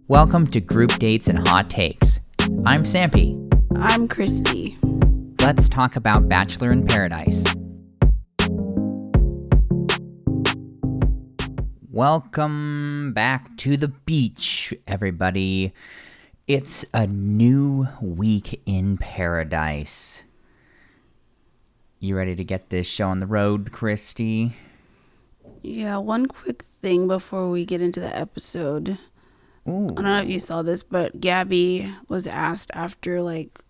Welcome to Group Dates and Hot Takes. I'm Sampy. I'm Christy. Let's talk about Bachelor in Paradise. Welcome back to the beach, everybody. It's a new week in paradise. You ready to get this show on the road, Christy? Yeah, one quick thing before we get into the episode. Ooh. I don't know if you saw this, but Gabby was asked after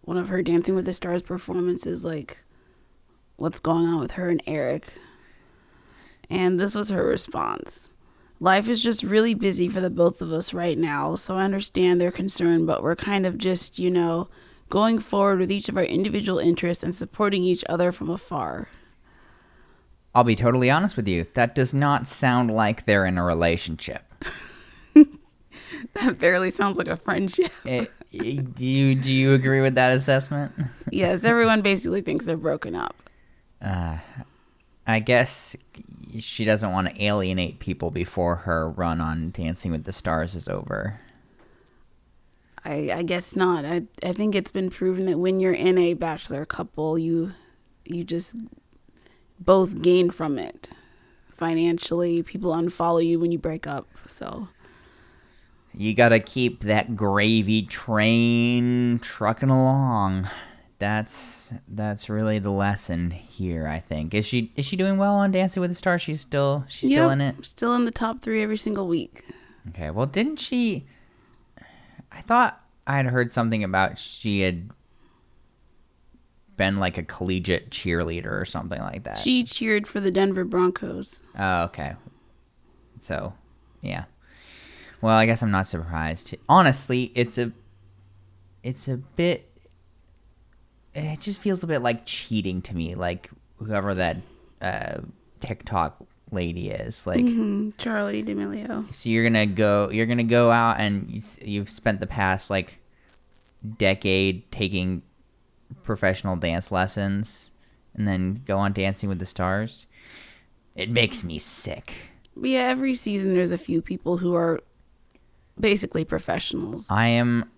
one of her Dancing with the Stars performances, what's going on with her and Eric. And this was her response. Life is just really busy for the both of us right now, so I understand their concern, but we're kind of just, going forward with each of our individual interests and supporting each other from afar. I'll be totally honest with you. That does not sound like they're in a relationship. That barely sounds like a friendship. Do you agree with that assessment? Yes, everyone basically thinks they're broken up. I guess she doesn't want to alienate people before her run on Dancing with the Stars is over. I guess not. I think it's been proven that when you're in a Bachelor couple, you just both gain from it. Financially, people unfollow you when you break up, so... You gotta keep that gravy train trucking along. That's really the lesson here, I think. Is she doing well on Dancing with the Stars? She's still in it? Still in the top 3 every single week. Okay, well, didn't she... I thought I had heard something about she had been like a collegiate cheerleader or something like that. She cheered for the Denver Broncos. Oh, okay. So, yeah. Well, I guess I'm not surprised. Honestly, it just feels a bit like cheating to me, like whoever that TikTok lady is, Charlie D'Amelio. So you're gonna go out and you've spent the past decade taking professional dance lessons and then go on Dancing with the Stars. It makes me sick. Yeah, every season there's a few people who are basically professionals. I am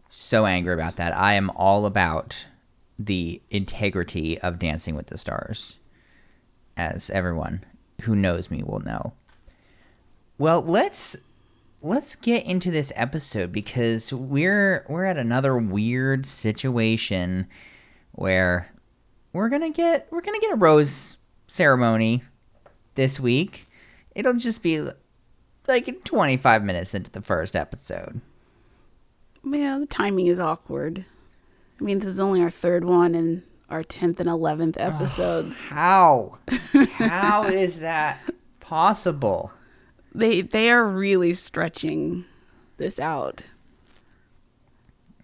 so angry about that. I am all about the integrity of Dancing with the Stars, as everyone who knows me will know. Well, let's get into this episode because we're at another weird situation where we're gonna get a rose ceremony this week. It'll just be 25 minutes into the first episode. Yeah, the timing is awkward. I mean, this is only our 3rd one and our 10th and 11th episodes. How is that possible? They are really stretching this out.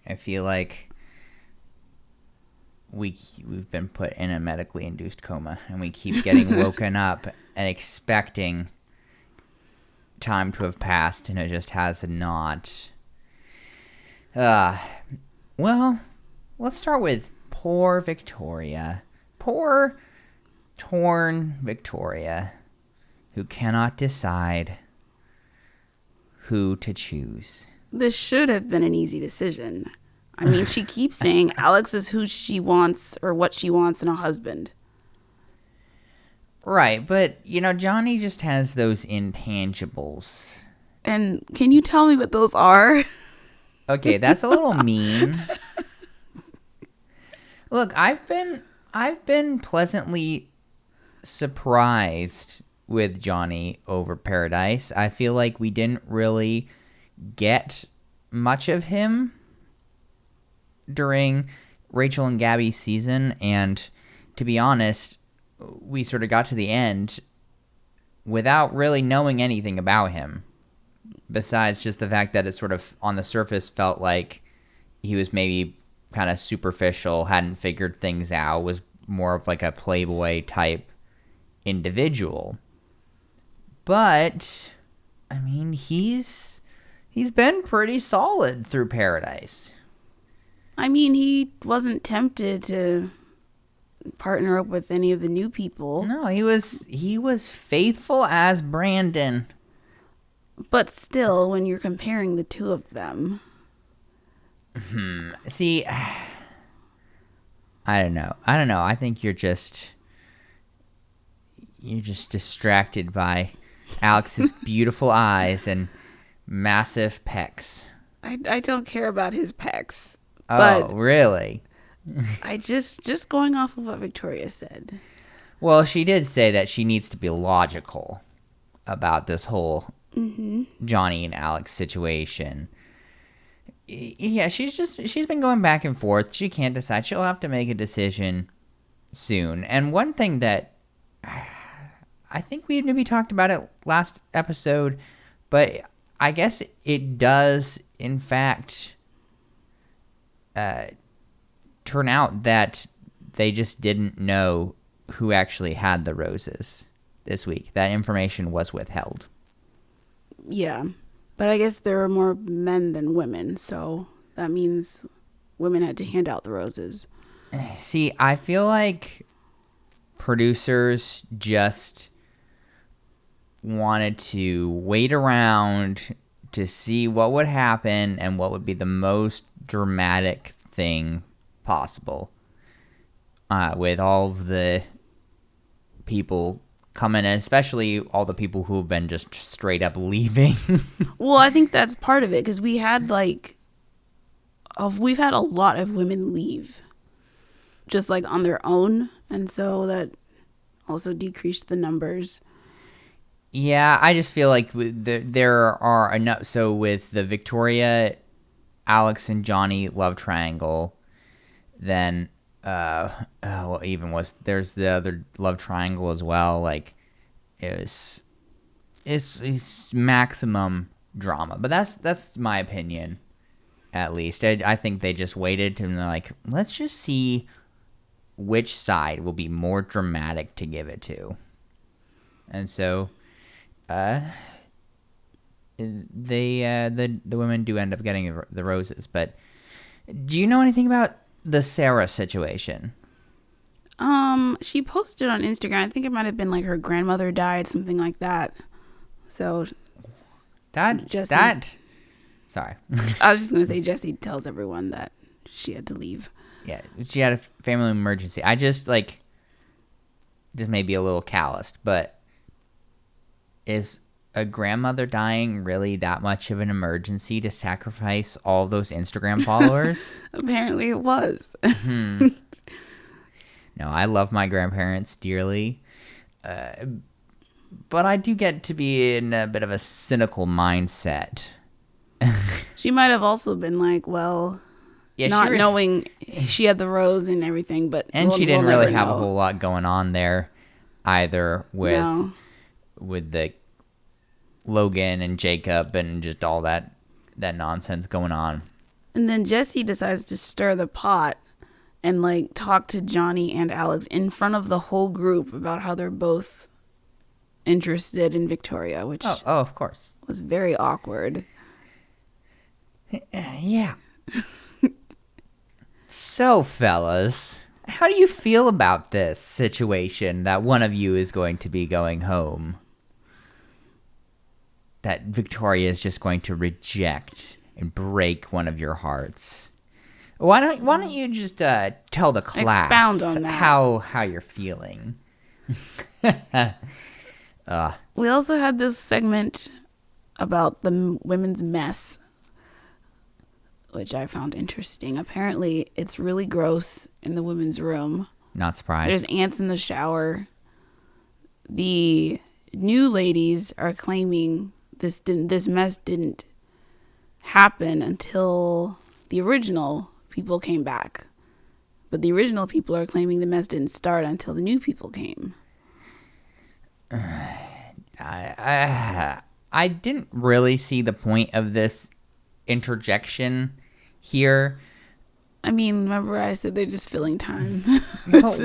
I feel like we've been put in a medically induced coma and we keep getting woken up and expecting time to have passed, and it just has not. Well, let's start with poor Victoria. Poor, torn Victoria, who cannot decide who to choose. This should have been an easy decision. I mean, she keeps saying Alex is who she wants or what she wants in a husband. Right, but, Johnny just has those intangibles. And can you tell me what those are? Okay, that's a little mean. Look, I've been pleasantly surprised with Johnny over Paradise. I feel like we didn't really get much of him during Rachel and Gabby's season, and to be honest, we sort of got to the end without really knowing anything about him, besides just the fact that it sort of on the surface felt like he was maybe kind of superficial, hadn't figured things out, was more of like a playboy type individual. But I mean, he's been pretty solid through Paradise. I mean, he wasn't tempted to partner up with any of the new people. No, he was faithful as Brandon. But still, when you're comparing the two of them. See, I don't know. I think you're just distracted by Alex's beautiful eyes and massive pecs. I don't care about his pecs. Oh, but really? I just going off of what Victoria said. Well, she did say that she needs to be logical about this whole Johnny and Alex situation. Yeah, she's been going back and forth. She can't decide. She'll have to make a decision soon. And one thing that I think we maybe talked about it last episode, but I guess it does, in fact, turn out that they just didn't know who actually had the roses this week. That information was withheld. Yeah. But I guess there were more men than women, so that means women had to hand out the roses. See, I feel like producers just wanted to wait around to see what would happen and what would be the most dramatic thing possible. With all of the people coming in, especially all the people who have been just straight up leaving. Well, I think that's part of it, because we've had a lot of women leave just like on their own, and so that also decreased the numbers. Yeah, I just feel like there are enough. So with the Victoria, Alex, and Johnny love triangle, then there's the other love triangle as well. Like it's maximum drama, but that's my opinion. At least I think they just waited and they're like, let's just see which side will be more dramatic to give it to, and so the women do end up getting the roses. But do you know anything about the Sarah situation? She posted on Instagram. I think it might have been like her grandmother died, something like that. So Sorry. I was just gonna say Jessie tells everyone that she had to leave. Yeah, she had a family emergency. I just this may be a little calloused, but is a grandmother dying really that much of an emergency to sacrifice all those Instagram followers? Apparently it was. No, I love my grandparents dearly. But I do get to be in a bit of a cynical mindset. She might have also been like, well, not knowing she had the rose and everything, but and she didn't really have a whole lot going on there either with the Logan and Jacob and just all that nonsense going on. And then Jessie decides to stir the pot and talk to Johnny and Alex in front of the whole group about how they're both interested in Victoria, which of course was very awkward. Yeah. So, fellas, how do you feel about this situation that one of you is going to be going home? That Victoria is just going to reject and break one of your hearts. Why don't you just tell the class expound on that. how you're feeling? We also had this segment about the women's mess, which I found interesting. Apparently, it's really gross in the women's room. Not surprised. There's ants in the shower. The new ladies are claiming this mess didn't happen until the original people came back. But the original people are claiming the mess didn't start until the new people came. I didn't really see the point of this interjection here. I mean, remember I said they're just filling time. This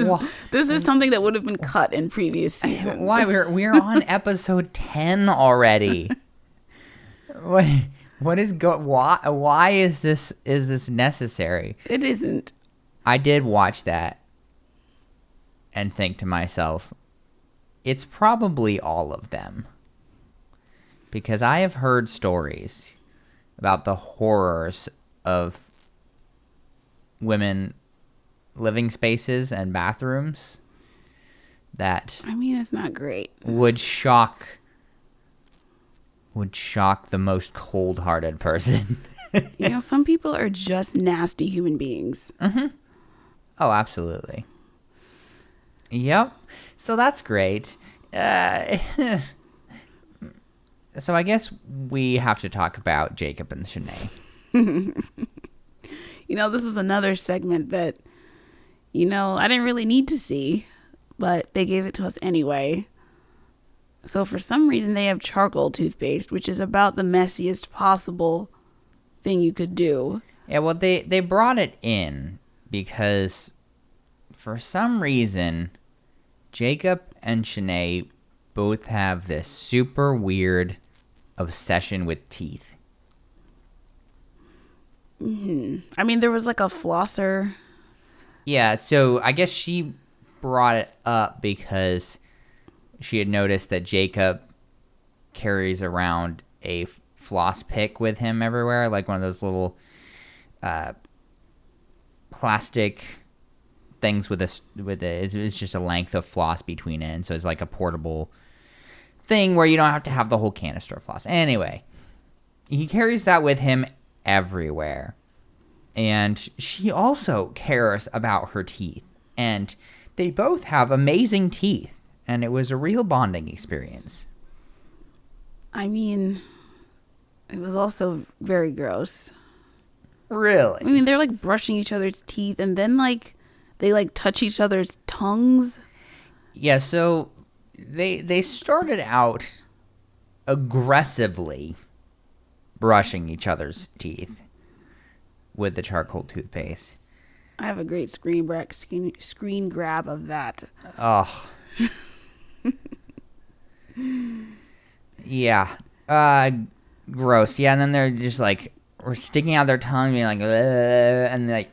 is something that would have been cut in previous seasons. Why we're on episode 10 already? Why is this necessary? It isn't. I did watch that and think to myself, it's probably all of them. because I have heard stories about the horrors of women living spaces and bathrooms that I mean, it's not great. would shock the most cold-hearted person. You know, some people are just nasty human beings. Oh, absolutely. Yep. So that's great. So I guess we have to talk about Jacob and Shanae. You know, this is another segment that, you know, I didn't really need to see, but they gave it to us anyway. So for some reason, they have charcoal toothpaste, which is about the messiest possible thing you could do. Yeah, well, they brought it in because for some reason, Jacob and Shanae both have this super weird obsession with teeth. I mean, there was like a flosser. Yeah, so I guess she brought it up because she had noticed that Jacob carries around a floss pick with him everywhere, like one of those little plastic things it's just a length of floss between it, and so it's like a portable thing where you don't have to have the whole canister of floss. Anyway, he carries that with him everywhere, and she also cares about her teeth, and they both have amazing teeth, and it was a real bonding experience. I mean, it was also very gross. Really? I mean, they're like brushing each other's teeth, and then like they like touch each other's tongues. Yeah, so they started out aggressively brushing each other's teeth with the charcoal toothpaste. I have a great screen grab of that. Oh. Yeah. Gross. Yeah, and then they're just like, we're sticking out their tongue, being like, and like,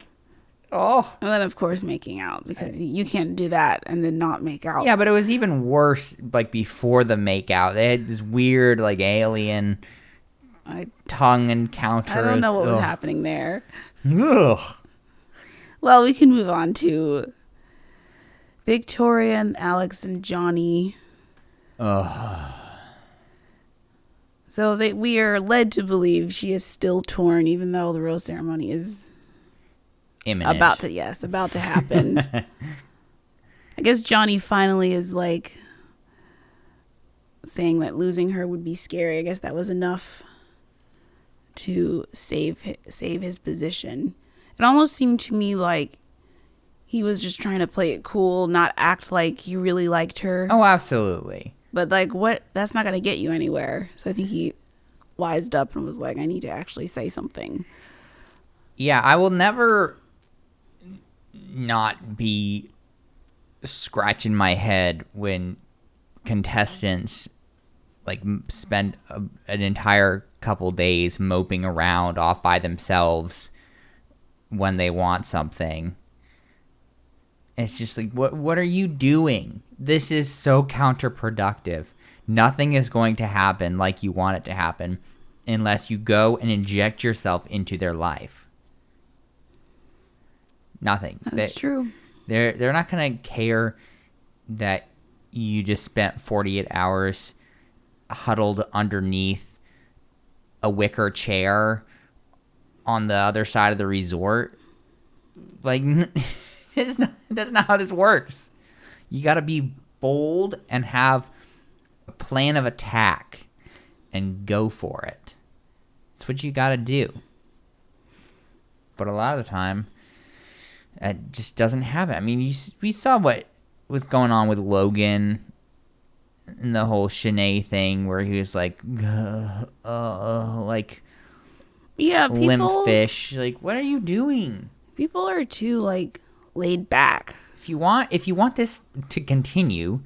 oh. And then, of course, making out, because you can't do that and then not make out. Yeah, but it was even worse, like, before the makeout. They had this weird, like, alien tongue encounter. I don't know what was happening there. Ugh. Well, we can move on to Victoria and Alex and Johnny. Ugh. So we are led to believe she is still torn, even though the rose ceremony is Imminent. about to happen. I guess Johnny finally is like saying that losing her would be scary. I guess that was enough to save his position. It almost seemed to me like he was just trying to play it cool, not act like he really liked her. Oh, absolutely. But like, what? That's not going to get you anywhere. So I think he wised up and was like, I need to actually say something. Yeah, I will never not be scratching my head when contestants like spend an entire couple days moping around off by themselves when they want something. It's just like, what are you doing? This is so counterproductive. Nothing is going to happen like you want it to happen unless you go and inject yourself into their life. Nothing. That's true. They're not going to care that you just spent 48 hours huddled underneath a wicker chair on the other side of the resort. Like, that's not how this works. You got to be bold and have a plan of attack and go for it. It's what you got to do. But a lot of the time, it just doesn't happen. I mean, we saw what was going on with Logan and the whole Shanae thing, where he was like, like, yeah, limp fish. Like, what are you doing? People are too like laid back. If you want this to continue,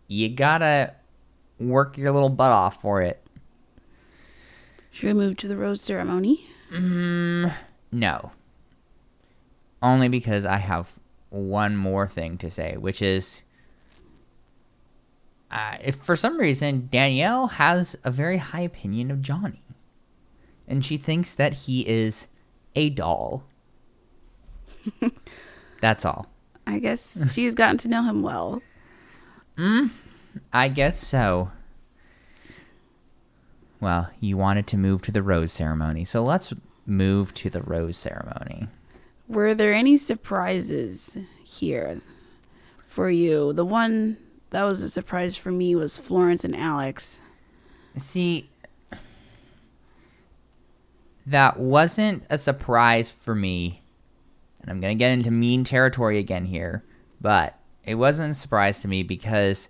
you gotta work your little butt off for it. Should we move to the rose ceremony? No. Only because I have one more thing to say, which is if for some reason Danielle has a very high opinion of Johnny, and she thinks that he is a doll. That's all. I guess she's gotten to know him well. I guess so. Well, you wanted to move to the rose ceremony, so let's move to the rose ceremony. Were there any surprises here for you? The one that was a surprise for me was Florence and Alex. See, that wasn't a surprise for me, and I'm going to get into mean territory again here, but it wasn't a surprise to me because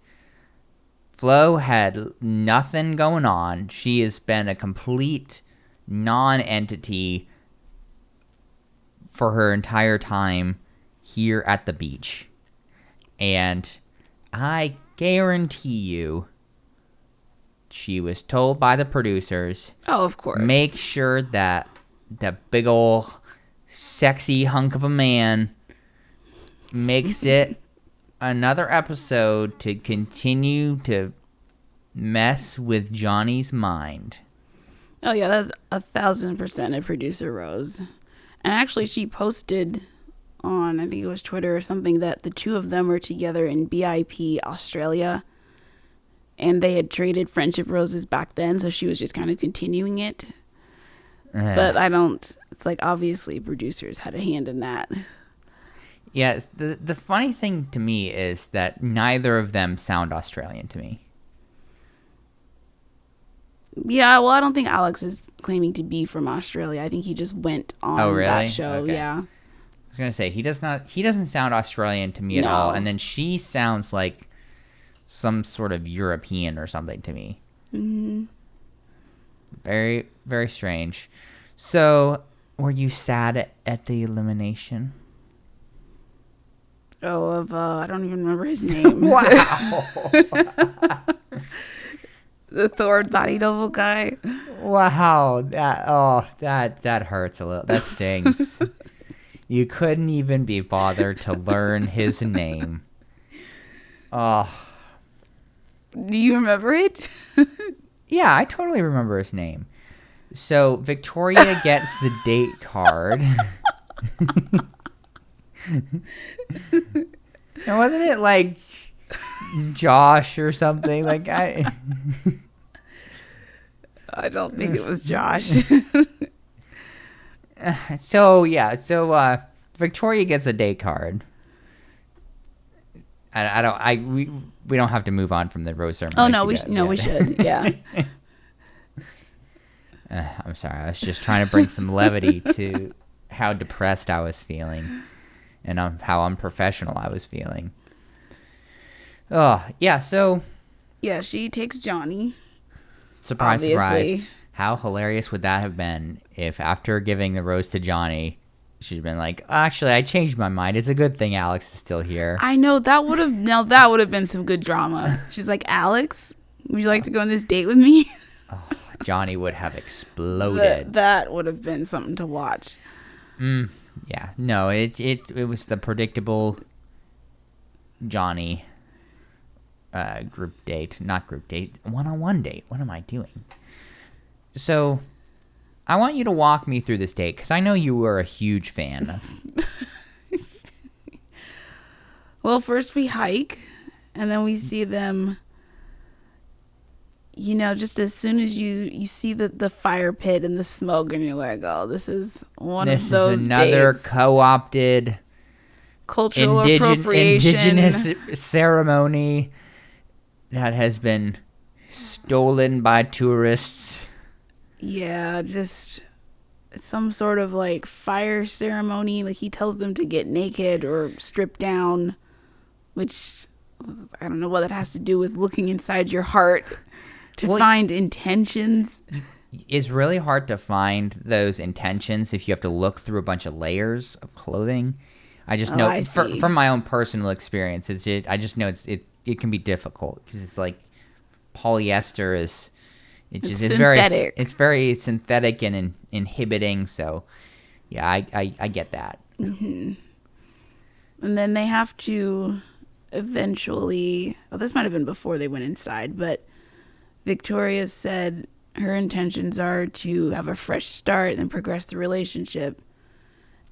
Flo had nothing going on. She has been a complete non-entity for her entire time here at the beach. And I guarantee you she was told by the producers, oh, of course, make sure that the big ol' sexy hunk of a man makes it another episode to continue to mess with Johnny's mind. Oh yeah, that's 1,000% a producer Rose. And actually she posted on, I think it was Twitter or something, that the two of them were together in BIP Australia, and they had traded friendship roses back then, so she was just kind of continuing it. But it's like obviously producers had a hand in that. Yes, the funny thing to me is that neither of them sound Australian to me. Yeah, well, I don't think Alex is claiming to be from Australia. I think he just went on that show. Okay. Yeah. I was gonna say he doesn't sound Australian to me at all, and then she sounds like some sort of European or something to me. Mm-hmm. Very, very strange. So, were you sad at the elimination? Oh, I don't even remember his name. Wow. The Thor body double guy. Wow. That hurts a little. That stings. You couldn't even be bothered to learn his name. Oh. Do you remember it? Yeah, I totally remember his name. So Victoria gets the date card. Now, wasn't it like Josh or something? Like I don't think it was Josh. So Victoria gets a date card. We don't have to move on from the rose ceremony. Oh no, we should. Yeah. I'm sorry. I was just trying to bring some levity to how depressed I was feeling and how unprofessional I was feeling. Oh, yeah, so... Yeah, she takes Johnny. Surprise, obviously. Surprise. How hilarious would that have been if after giving the rose to Johnny, she'd been like, actually, I changed my mind. It's a good thing Alex is still here. I know, that would have been some good drama. She's like, Alex, would you like to go on this date with me? Oh, Johnny would have exploded. That would have been something to watch. Yeah, no, it was the predictable Johnny one-on-one date. What am I doing? So, I want you to walk me through this date because I know you were a huge fan. Well, first we hike, and then we see them. You know, just as soon as you see the fire pit and the smoke, and you're like, oh, this is one of those This is another dates. Co-opted cultural appropriation. Indigenous ceremony that has been stolen by tourists. Yeah, just some sort of like fire ceremony. Like he tells them to get naked or strip down, which I don't know what that has to do with looking inside your heart. To find intentions. It's really hard to find those intentions if you have to look through a bunch of layers of clothing. I just know from my own personal experience, I just know it can be difficult because it's like polyester is it's synthetic. It's very synthetic and inhibiting. So yeah, I get that. Mm-hmm. And then they have to eventually, well, this might have been before they went inside, but Victoria said her intentions are to have a fresh start and progress the relationship.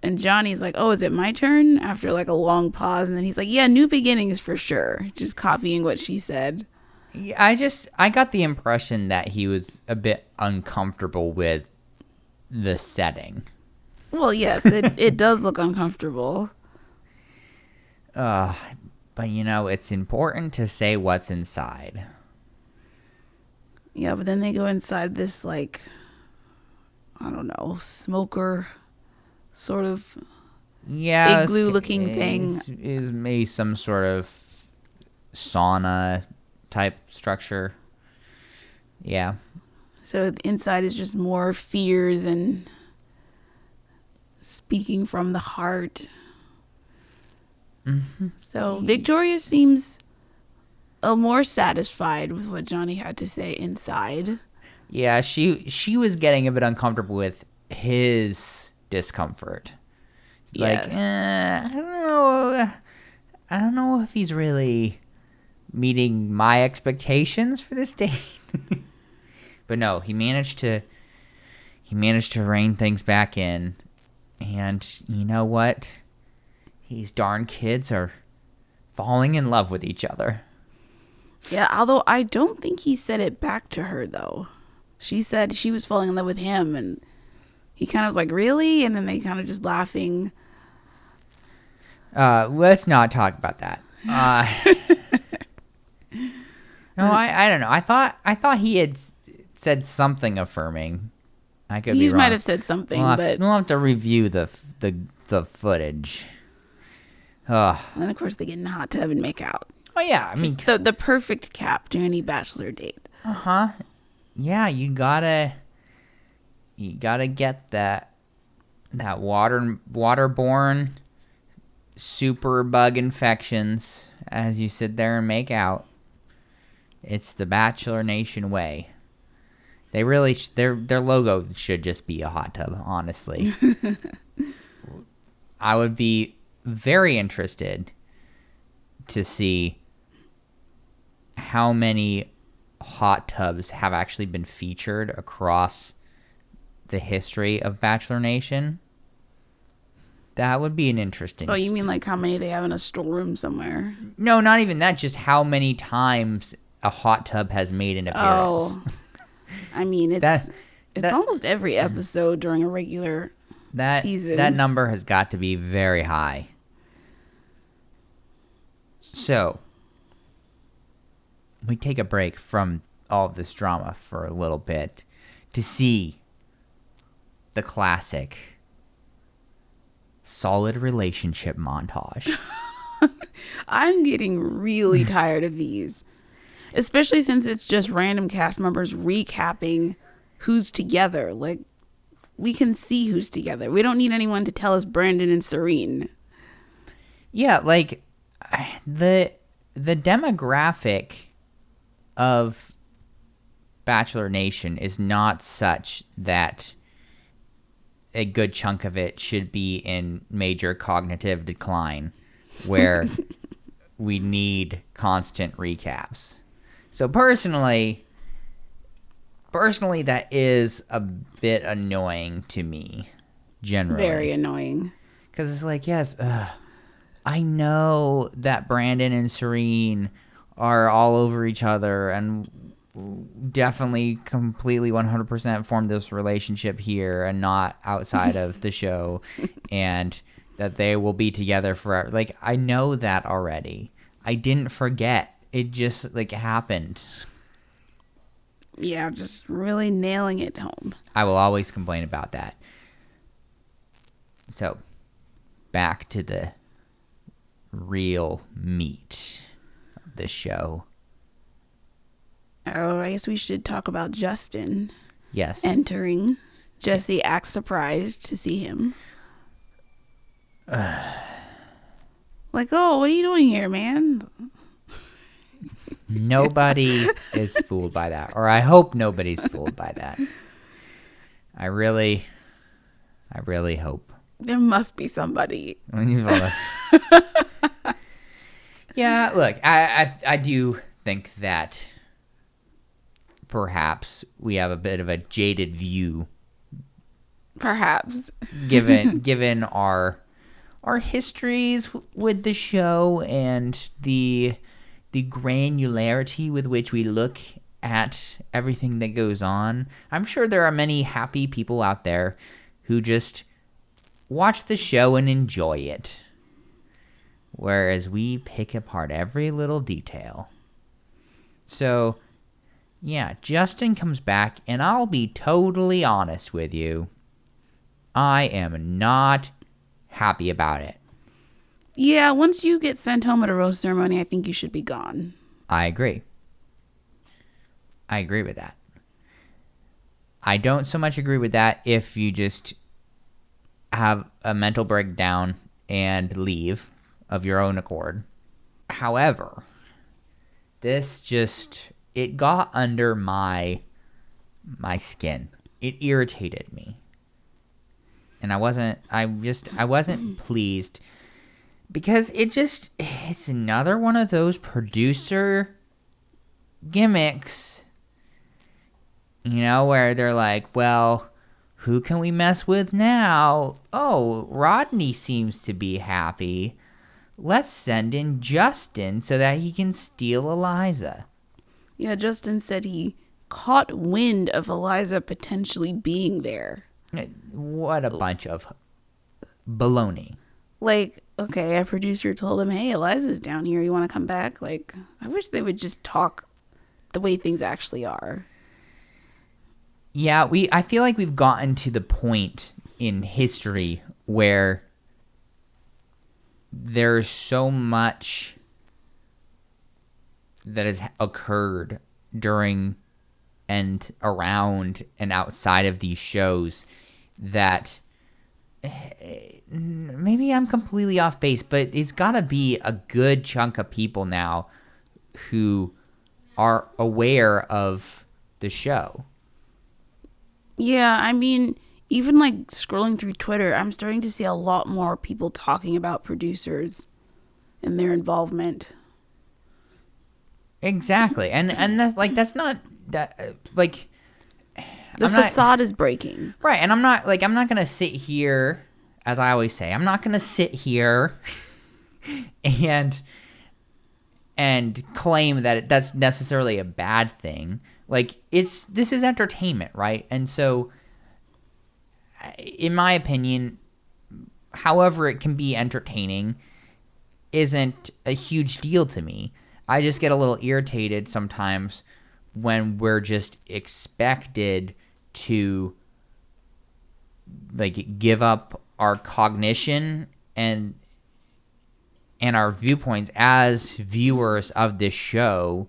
And Johnny's like, oh, is it my turn? After like a long pause. And then he's like, yeah, new beginnings for sure. Just copying what she said. Yeah, I got the impression that he was a bit uncomfortable with the setting. Well, yes, it does look uncomfortable. But it's important to say what's inside. Yeah, but then they go inside this, like, I don't know, smoker sort of igloo-looking thing. Is maybe some sort of sauna type structure. Yeah. So the inside is just more fears and speaking from the heart. Mm-hmm. So Victoria seems more satisfied with what Johnny had to say inside. Yeah, she was getting a bit uncomfortable with his discomfort. Yes. Like, I don't know if he's really meeting my expectations for this date. But no, he managed to rein things back in. And you know what? These darn kids are falling in love with each other. Yeah, although I don't think he said it back to her, though. She said she was falling in love with him, and he kind of was like, really? And then they kind of just laughing. Let's not talk about that. No, I don't know. I thought he had said something affirming. I could be wrong. He might have said something, but we'll have to review the footage. And of course they get in a hot tub and make out. Oh yeah, I mean the perfect cap to any bachelor date. Yeah, you gotta get that waterborne super bug infections as you sit there and make out. It's the Bachelor Nation way. They really their logo should just be a hot tub, honestly. I would be very interested to see how many hot tubs have actually been featured across the history of Bachelor Nation. That would be an interesting... Oh, you mean like how many they have in a storeroom somewhere? No, not even that. Just how many times a hot tub has made an appearance. Oh, I mean, it's almost every episode during a regular season. That number has got to be very high. So, we take a break from all of this drama for a little bit to see the classic solid relationship montage. I'm getting really tired of these, especially since it's just random cast members recapping who's together. Like, we can see who's together. We don't need anyone to tell us Brandon and Serene. Yeah, like the demographic of Bachelor Nation is not such that a good chunk of it should be in major cognitive decline where we need constant recaps. So personally that is a bit annoying to me, generally. Very annoying. Because it's like, yes, I know that Brandon and Serene are all over each other and definitely completely 100% formed this relationship here and not outside of the show, and that they will be together forever. Like, I know that already. I didn't forget. It just, like, happened. Yeah, just really nailing it home. I will always complain about that. So, back to the real meat of the show. Oh, I guess we should talk about Justin. Yes. Entering. Jesse acts surprised to see him. Like, oh, what are you doing here, man? Nobody is fooled by that. Or I hope nobody's fooled by that. I really hope. There must be somebody. Yeah, look, I do think that perhaps we have a bit of a jaded view, Perhaps. given our histories with the show and the granularity with which we look at everything that goes on. I'm sure there are many happy people out there who just watch the show and enjoy it, whereas we pick apart every little detail. So, yeah, Justin comes back, and I'll be totally honest with you. I am not happy about it. Yeah, once you get sent home at a rose ceremony, I think you should be gone. I agree with that. I don't so much agree with that if you just have a mental breakdown and leave of your own accord. However, it got under my skin. It irritated me. And I wasn't pleased, because it's another one of those producer gimmicks, where they're like, well, who can we mess with now? Oh, Rodney seems to be happy. Let's send in Justin so that he can steal Eliza. Yeah, Justin said he caught wind of Eliza potentially being there. What a bunch of baloney. Like, okay, a producer told him, hey, Eliza's down here. You want to come back? Like, I wish they would just talk the way things actually are. Yeah, I feel like we've gotten to the point in history where there's so much that has occurred during and around and outside of these shows that maybe I'm completely off base, but it's got to be a good chunk of people now who are aware of the show. Yeah, I mean, even like scrolling through Twitter, I'm starting to see a lot more people talking about producers and their involvement. Exactly. And that's not that like the facade is breaking. Right. And I'm not going to sit here, as I always say, I'm not going to sit here and claim that that's necessarily a bad thing. Like, this is entertainment, right? And so, in my opinion, however it can be entertaining isn't a huge deal to me. I just get a little irritated sometimes when we're just expected to, like, give up our cognition and our viewpoints as viewers of this show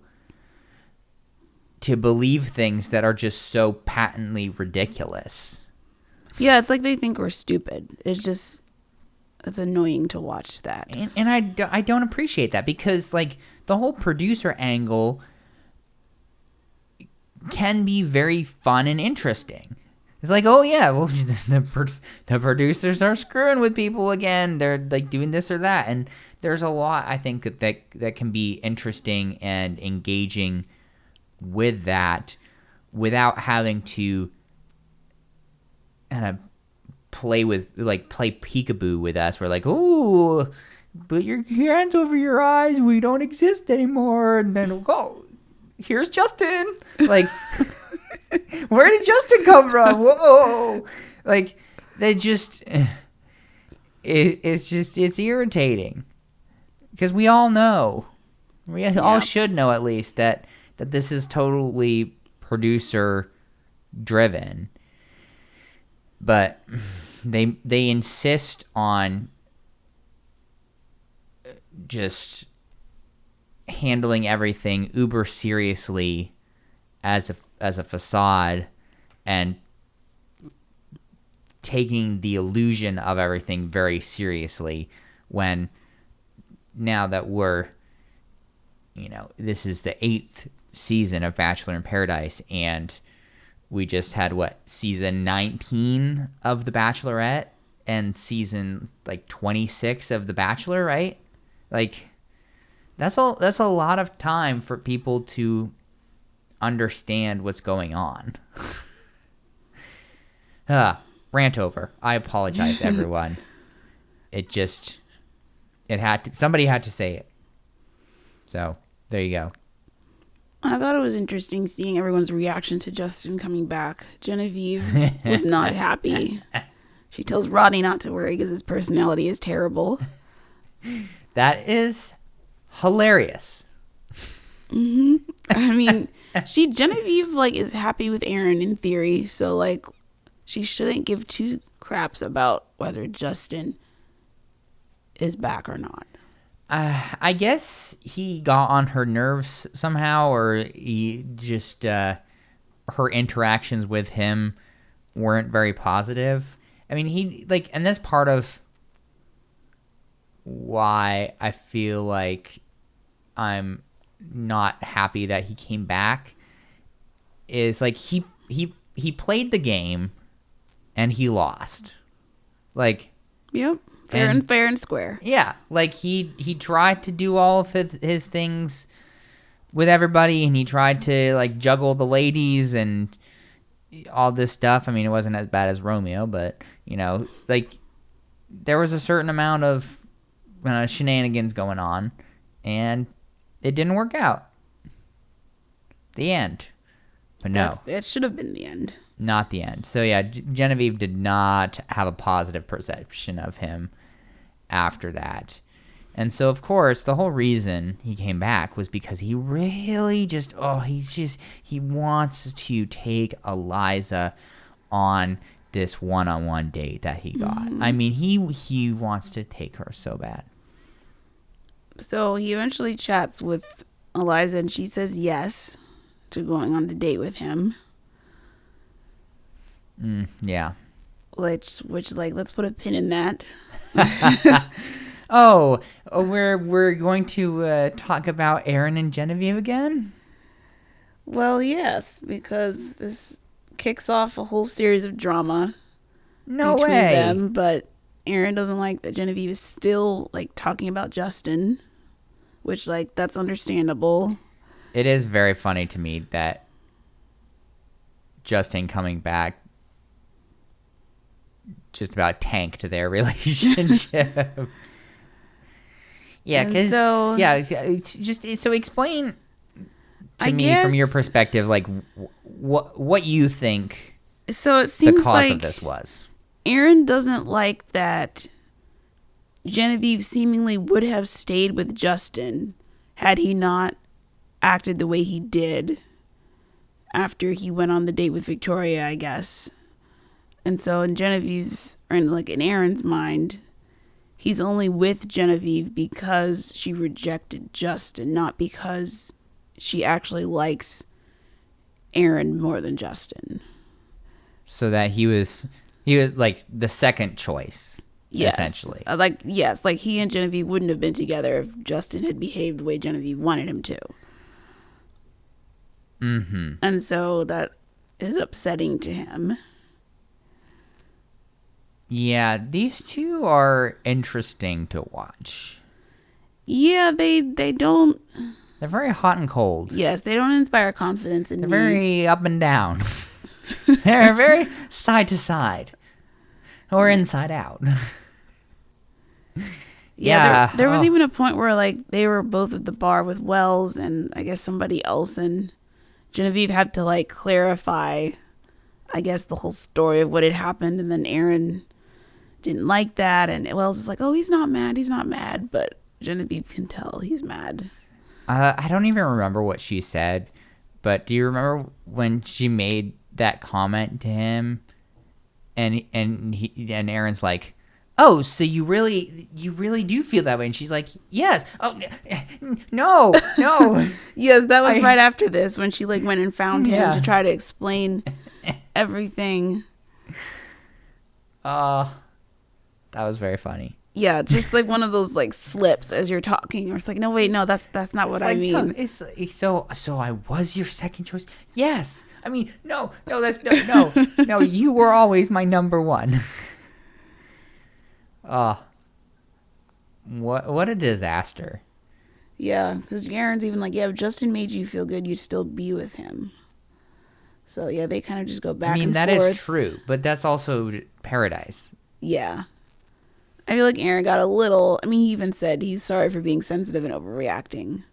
to believe things that are just so patently ridiculous. Yeah, it's like they think we're stupid. It's annoying to watch that. And I don't appreciate that, because, like, the whole producer angle can be very fun and interesting. It's like, oh yeah, well, the producers are screwing with people again. They're, like, doing this or that. And there's a lot, I think, that can be interesting and engaging with that without having to kind of play peekaboo with us. We're like, oh, put your hands over your eyes. We don't exist anymore. And then here's Justin. Like, where did Justin come from? Whoa. Like, they just, it's irritating, because we all know, all should know at least, that this is totally producer driven. But they insist on just handling everything uber seriously as a facade, and taking the illusion of everything very seriously, when now that we're, this is the 8th season of Bachelor in Paradise, and we just had season 19 of The Bachelorette and season 26 of The Bachelor, right? Like, That's a lot of time for people to understand what's going on. Rant over. I apologize, everyone. Somebody had to say it. So there you go. I thought it was interesting seeing everyone's reaction to Justin coming back. Genevieve was not happy. She tells Rodney not to worry because his personality is terrible. That is hilarious. Mm-hmm. I mean, Genevieve is happy with Aaron in theory, so she shouldn't give two craps about whether Justin is back or not. I guess he got on her nerves somehow, or he just her interactions with him weren't very positive. I mean, and that's part of why I feel like I'm not happy that he came back. Is he played the game and he lost. Yep. Fair and square. Yeah, he tried to do all of his things with everybody, and he tried to juggle the ladies and all this stuff. I mean, it wasn't as bad as Romeo, but there was a certain amount of shenanigans going on, and it didn't work out. The end. But no, it should have been the end. Not the end. So yeah, Genevieve did not have a positive perception of him after that. And so, of course, the whole reason he came back was because he really he wants to take Eliza on this one-on-one date that he got. Mm-hmm. I mean, he wants to take her so bad. So he eventually chats with Eliza, and she says yes to going on the date with him. Yeah. Which let's put a pin in that. We're going to talk about Aaron and Genevieve again? Well, yes, because this kicks off a whole series of drama between them, but Aaron doesn't like that Genevieve is still talking about Justin, which that's understandable. It is very funny to me that Justin coming back just about tanked their relationship. Yeah, because so explain to me from your perspective, what you think. So it seems the cause of this was. Aaron doesn't like that Genevieve seemingly would have stayed with Justin had he not acted the way he did after he went on the date with Victoria, I guess. And so in Genevieve's, or in Aaron's mind, he's only with Genevieve because she rejected Justin, not because she actually likes Aaron more than Justin. So that he was the second choice, yes. Essentially. He and Genevieve wouldn't have been together if Justin had behaved the way Genevieve wanted him to. Mm-hmm. And so that is upsetting to him. Yeah, these two are interesting to watch. Yeah, they don't... They're very hot and cold. Yes, they don't inspire confidence in me. They're very up and down. They're very side to side. Or inside out. Yeah, there was even a point where they were both at the bar with Wells and I guess somebody else, and Genevieve had to clarify, I guess, the whole story of what had happened, and then Aaron didn't like that, and Wells is he's not mad, but Genevieve can tell he's mad. I don't even remember what she said, but do you remember when she made that comment to him, and Aaron's like, "Oh, so you really do feel that way?" And she's like, "Yes." "Oh, no." Yes, that was right after this when she went and found him to try to explain everything. That was very funny. Yeah, just one of those slips as you're talking, or it's no, wait, no, that's not what I mean. No, so I was your second choice. Yes, I mean no, that's no. You were always my number one. What a disaster. Yeah, because Aaron's even like, yeah, if Justin made you feel good, you'd still be with him. So yeah, they kind of just go back and forth. that is true, but that's also paradise. Yeah. I feel like Aaron got a little, I mean, he even said he's sorry for being sensitive and overreacting.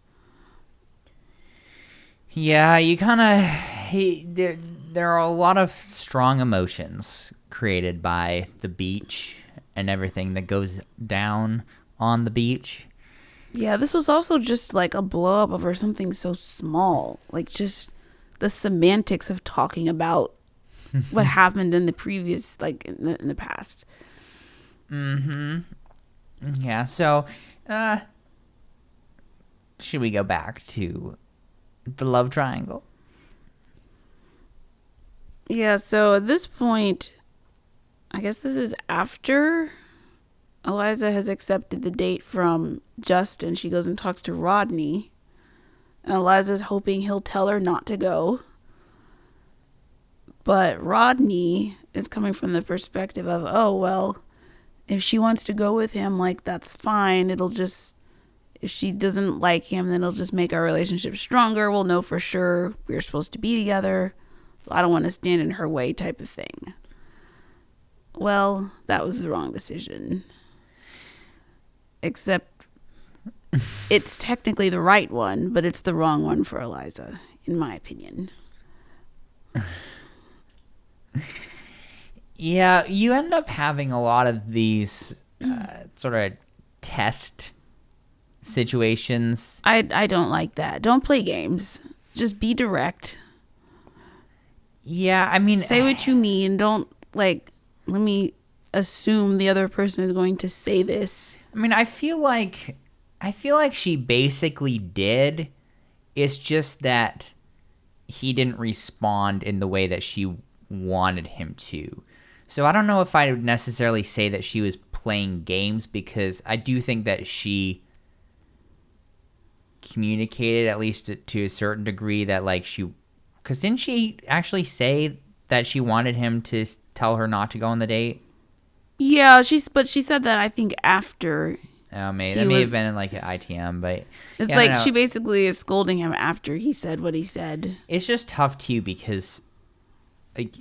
Yeah, you kind of, there are a lot of strong emotions created by the beach and everything that goes down on the beach. Yeah, this was also just like a blow up over something so small. Like just the semantics of talking about what happened in the previous, like in the past. Yeah, so, should we go back to the love triangle? Yeah, so at this point, I guess this is after Eliza has accepted the date from Justin. She goes and talks to Rodney. And Eliza's hoping he'll tell her not to go. But Rodney is coming from the perspective of, oh, well, if she wants to go with him, like, that's fine. It'll just, if she doesn't like him, then it'll just make our relationship stronger. We'll know for sure we're supposed to be together. I don't want to stand in her way type of thing. Well, that was the wrong decision. Except it's technically the right one, but it's the wrong one for Eliza, in my opinion. Yeah, you end up having a lot of these sort of test situations. I don't like that. Don't play games. Just be direct. Yeah, I mean, say what you mean. Don't like let me assume the other person is going to say this. I mean, I feel like she basically did. It's just that he didn't respond in the way that she wanted him to. So I don't know if I would necessarily say that she was playing games, because I do think that she communicated, at least to a certain degree, that like because didn't she actually say that she wanted him to tell her not to go on the date? Yeah, she said that I think after. That may have been in like an ITM, but it's yeah, like she basically is scolding him after he said what he said. It's just tough too, because like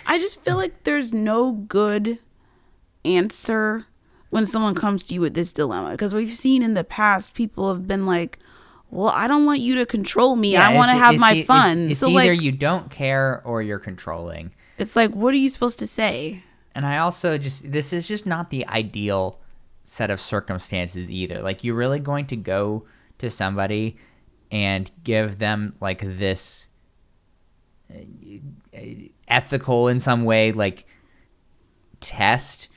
I just feel like there's no good answer when someone comes to you with this dilemma, because we've seen in the past people have been like, well, I don't want you to control me. I want to have my fun. It's so either like, you don't care or you're controlling. It's like, what are you supposed to say? And I also this is just not the ideal set of circumstances either. Like, you're really going to go to somebody and give them like this ethical in some way like test,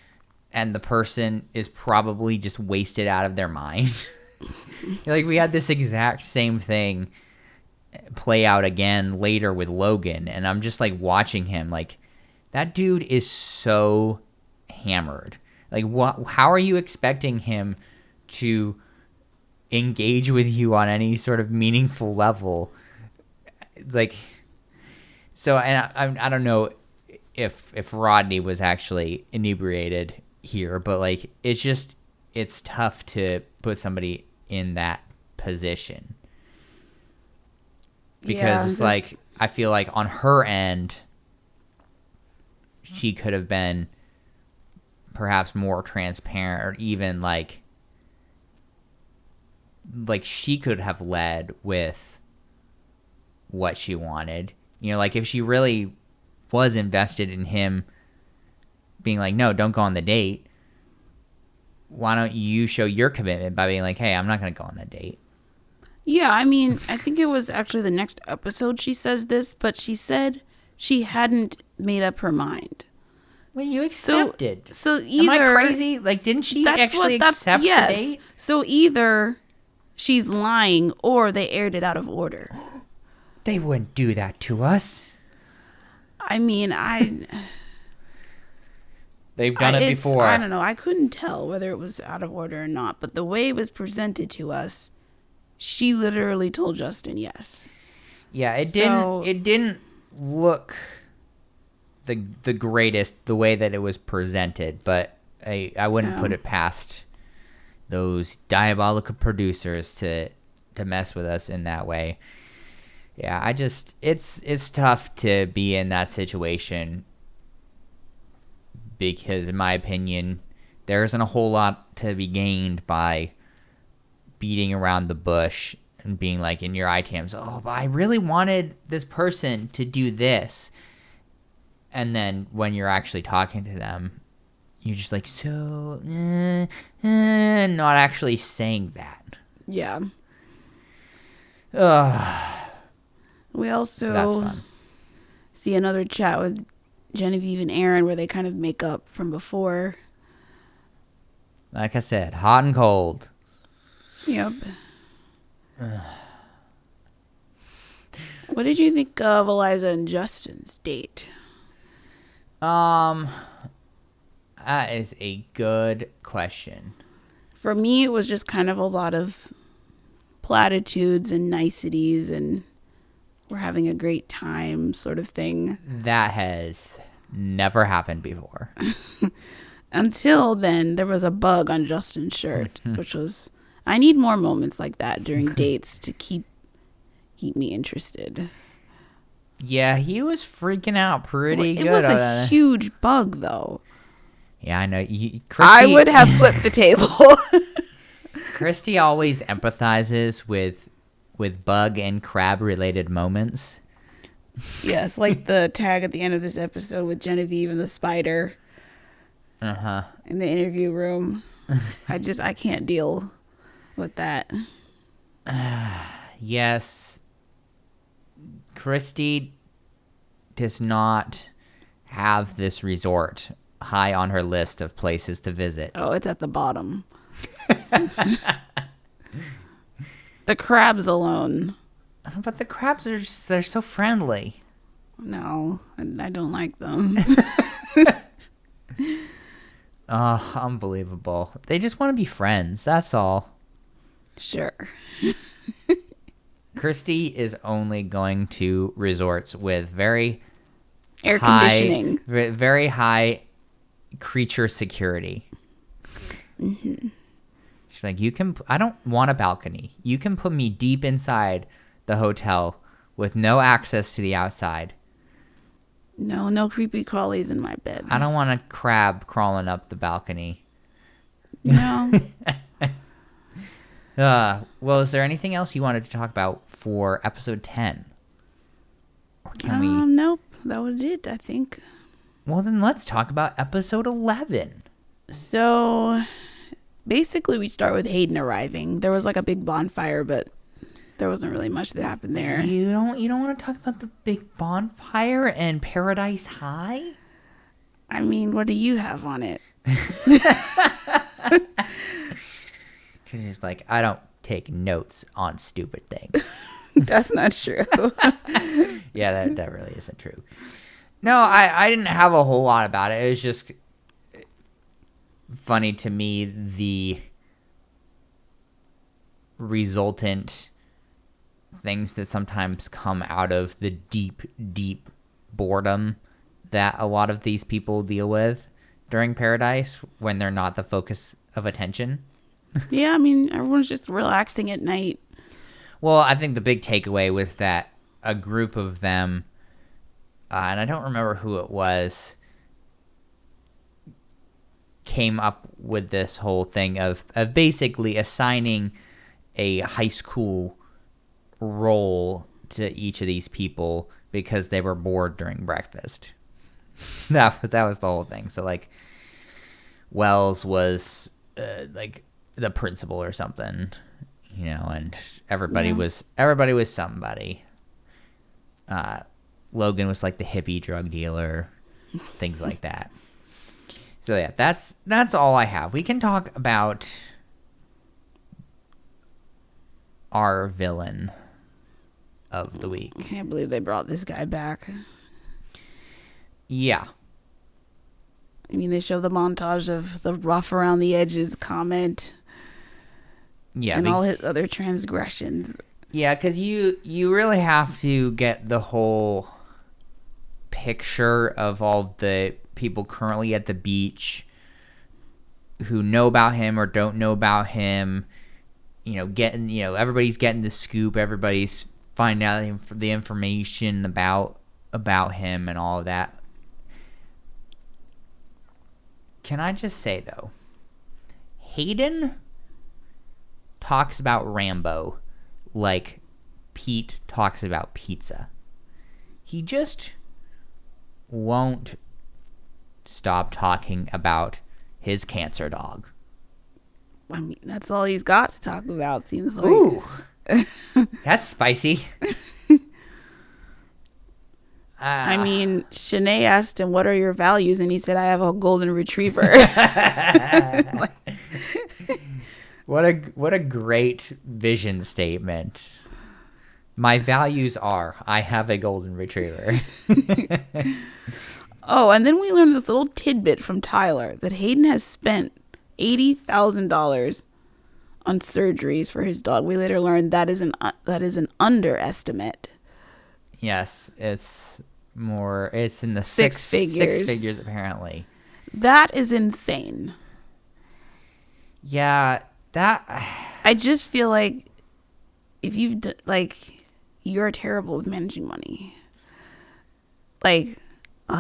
and the person is probably just wasted out of their mind. Like, we had this exact same thing play out again later with Logan, and I'm just like watching him, like, that dude is so hammered. Like, how are you expecting him to engage with you on any sort of meaningful level? Like, so, and I don't know if Rodney was actually inebriated here, but like, it's tough to put somebody in that position, because it's like, I feel like on her end, she could have been perhaps more transparent, or even like she could have led with what she wanted. You know, like, if she really was invested in him being like, no, don't go on the date, why don't you show your commitment by being like, hey, I'm not going to go on that date? Yeah, I mean, I think it was actually the next episode she says this, but she said she hadn't made up her mind. Well, you accepted. So either... Am I crazy? Like, didn't she actually accept the date? So either she's lying or they aired it out of order. They wouldn't do that to us. I mean, They've done it before. I don't know. I couldn't tell whether it was out of order or not, but the way it was presented to us, she literally told Justin yes. Yeah, it didn't look the greatest the way that it was presented, but I wouldn't put it past those diabolical producers to mess with us in that way. Yeah, it's tough to be in that situation because, in my opinion, there isn't a whole lot to be gained by beating around the bush and being like in your ITMs, oh, but I really wanted this person to do this. And then when you're actually talking to them, you're just like, so, not actually saying that. Yeah. Ugh. We So that's also fun. see another chat with Genevieve and Aaron where they kind of make up from before. Like I said, hot and cold. Yep. What did you think of Eliza and Justin's date? That is a good question. For me, it was just kind of a lot of platitudes and niceties and we're having a great time sort of thing. That has never happened before. Until then, there was a bug on Justin's shirt, which was, I need more moments like that during dates to keep me interested. Yeah, he was freaking out pretty good. It was a huge bug, though. Yeah, I know. I would have flipped the table. Christy always empathizes with bug and crab related moments. Yes, like the tag at the end of this episode with Genevieve and the spider. Uh-huh. In the interview room. I can't deal with that. Yes. Christy does not have this resort high on her list of places to visit. Oh, it's at the bottom. The crabs alone. But the crabs they're so friendly. No, I don't like them. Oh, unbelievable. They just want to be friends. That's all. Sure. Christy is only going to resorts with very Air conditioning. Very high creature security. Mm-hmm. She's like, I don't want a balcony. You can put me deep inside the hotel with no access to the outside. No creepy crawlies in my bed. I don't want a crab crawling up the balcony. No. Well, is there anything else you wanted to talk about for episode 10? Or can we? Nope. That was it, I think. Well, then let's talk about episode 11. So, basically, we start with Hayden arriving. There was like a big bonfire, but there wasn't really much that happened there. You don't want to talk about the big bonfire and Paradise High? I mean, what do you have on it? Because he's like, I don't take notes on stupid things. That's not true. Yeah, that really isn't true. No, I didn't have a whole lot about it. It was just funny to me, the resultant things that sometimes come out of the deep, deep boredom that a lot of these people deal with during Paradise when they're not the focus of attention. Yeah, I mean, everyone's just relaxing at night. Well, I think the big takeaway was that a group of them, and I don't remember who it was, came up with this whole thing of basically assigning a high school role to each of these people because they were bored during breakfast. That was the whole thing. So, like, Wells was like the principal or something, you know, and everybody was somebody. Logan was like the hippie drug dealer, things like that. So yeah, that's all I have. We can talk about our villain of the week. I can't believe they brought this guy back. Yeah. I mean, they show the montage of the rough around the edges comment. Yeah. And all his other transgressions. Yeah, because you really have to get the whole picture of all the people currently at the beach who know about him or don't know about him, everybody's getting the scoop, everybody's finding out the information about him and all of that. Can I just say, though, Hayden talks about Rambo like Pete talks about pizza. He just won't stop talking about his cancer dog. I mean, that's all he's got to talk about, seems like. Ooh. That's spicy. I mean, Shanae asked him, what are your values? And he said, I have a golden retriever. What a great vision statement. My values are, I have a golden retriever. Oh, and then we learned this little tidbit from Tyler that Hayden has spent $80,000 on surgeries for his dog. We later learned that is an underestimate. Yes, it's in the six figures. 6 figures apparently. That is insane. Yeah, I just feel like if you're terrible with managing money. Like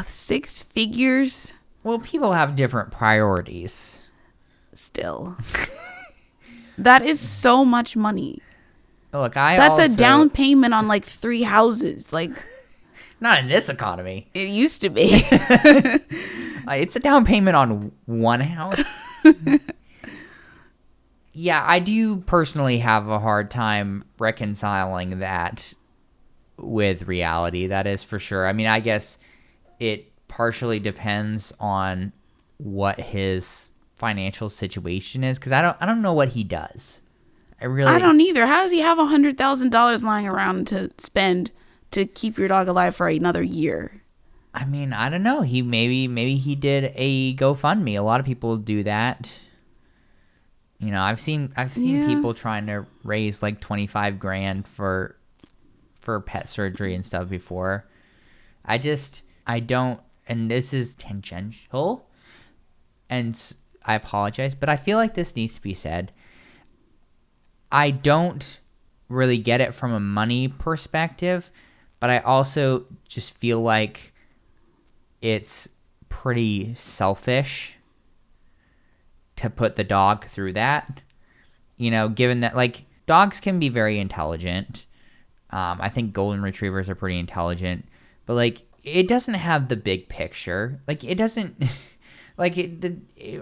6 figures. Well, people have different priorities. Still. That is so much money. Look, that's a down payment on like 3 houses. Like, not in this economy. It used to be. It's a down payment on 1 house. Yeah, I do personally have a hard time reconciling that with reality. That is for sure. I mean, I guess it partially depends on what his financial situation is, because I don't know what he does. I don't either. How does he have $100,000 lying around to spend to keep your dog alive for another year? I mean, I don't know. Maybe he did a GoFundMe. A lot of people do that. I've seen people trying to raise like $25,000 for pet surgery and stuff before. I don't, and this is tangential, and I apologize, but I feel like this needs to be said. I don't really get it from a money perspective, but I also just feel like it's pretty selfish to put the dog through that. Given that, like, dogs can be very intelligent. I think golden retrievers are pretty intelligent, but like, it doesn't have the big picture. Like, it doesn't, like,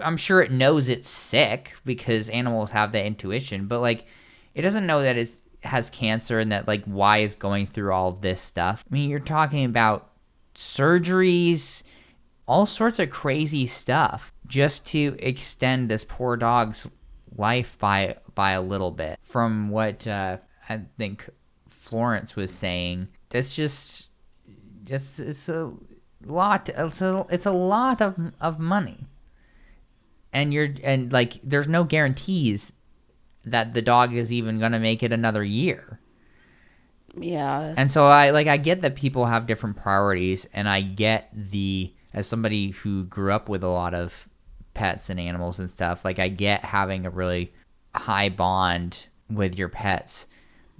I'm sure it knows it's sick because animals have that intuition, but like, it doesn't know that it has cancer and that, like, why it's going through all of this stuff. I mean, you're talking about surgeries, all sorts of crazy stuff just to extend this poor dog's life by a little bit. From what I think Florence was saying, that's just it's a lot. It's a lot of money, and like, there's no guarantees that the dog is even gonna make it another year. Yeah. And so I get that people have different priorities, and I get as somebody who grew up with a lot of pets and animals and stuff, like, I get having a really high bond with your pets,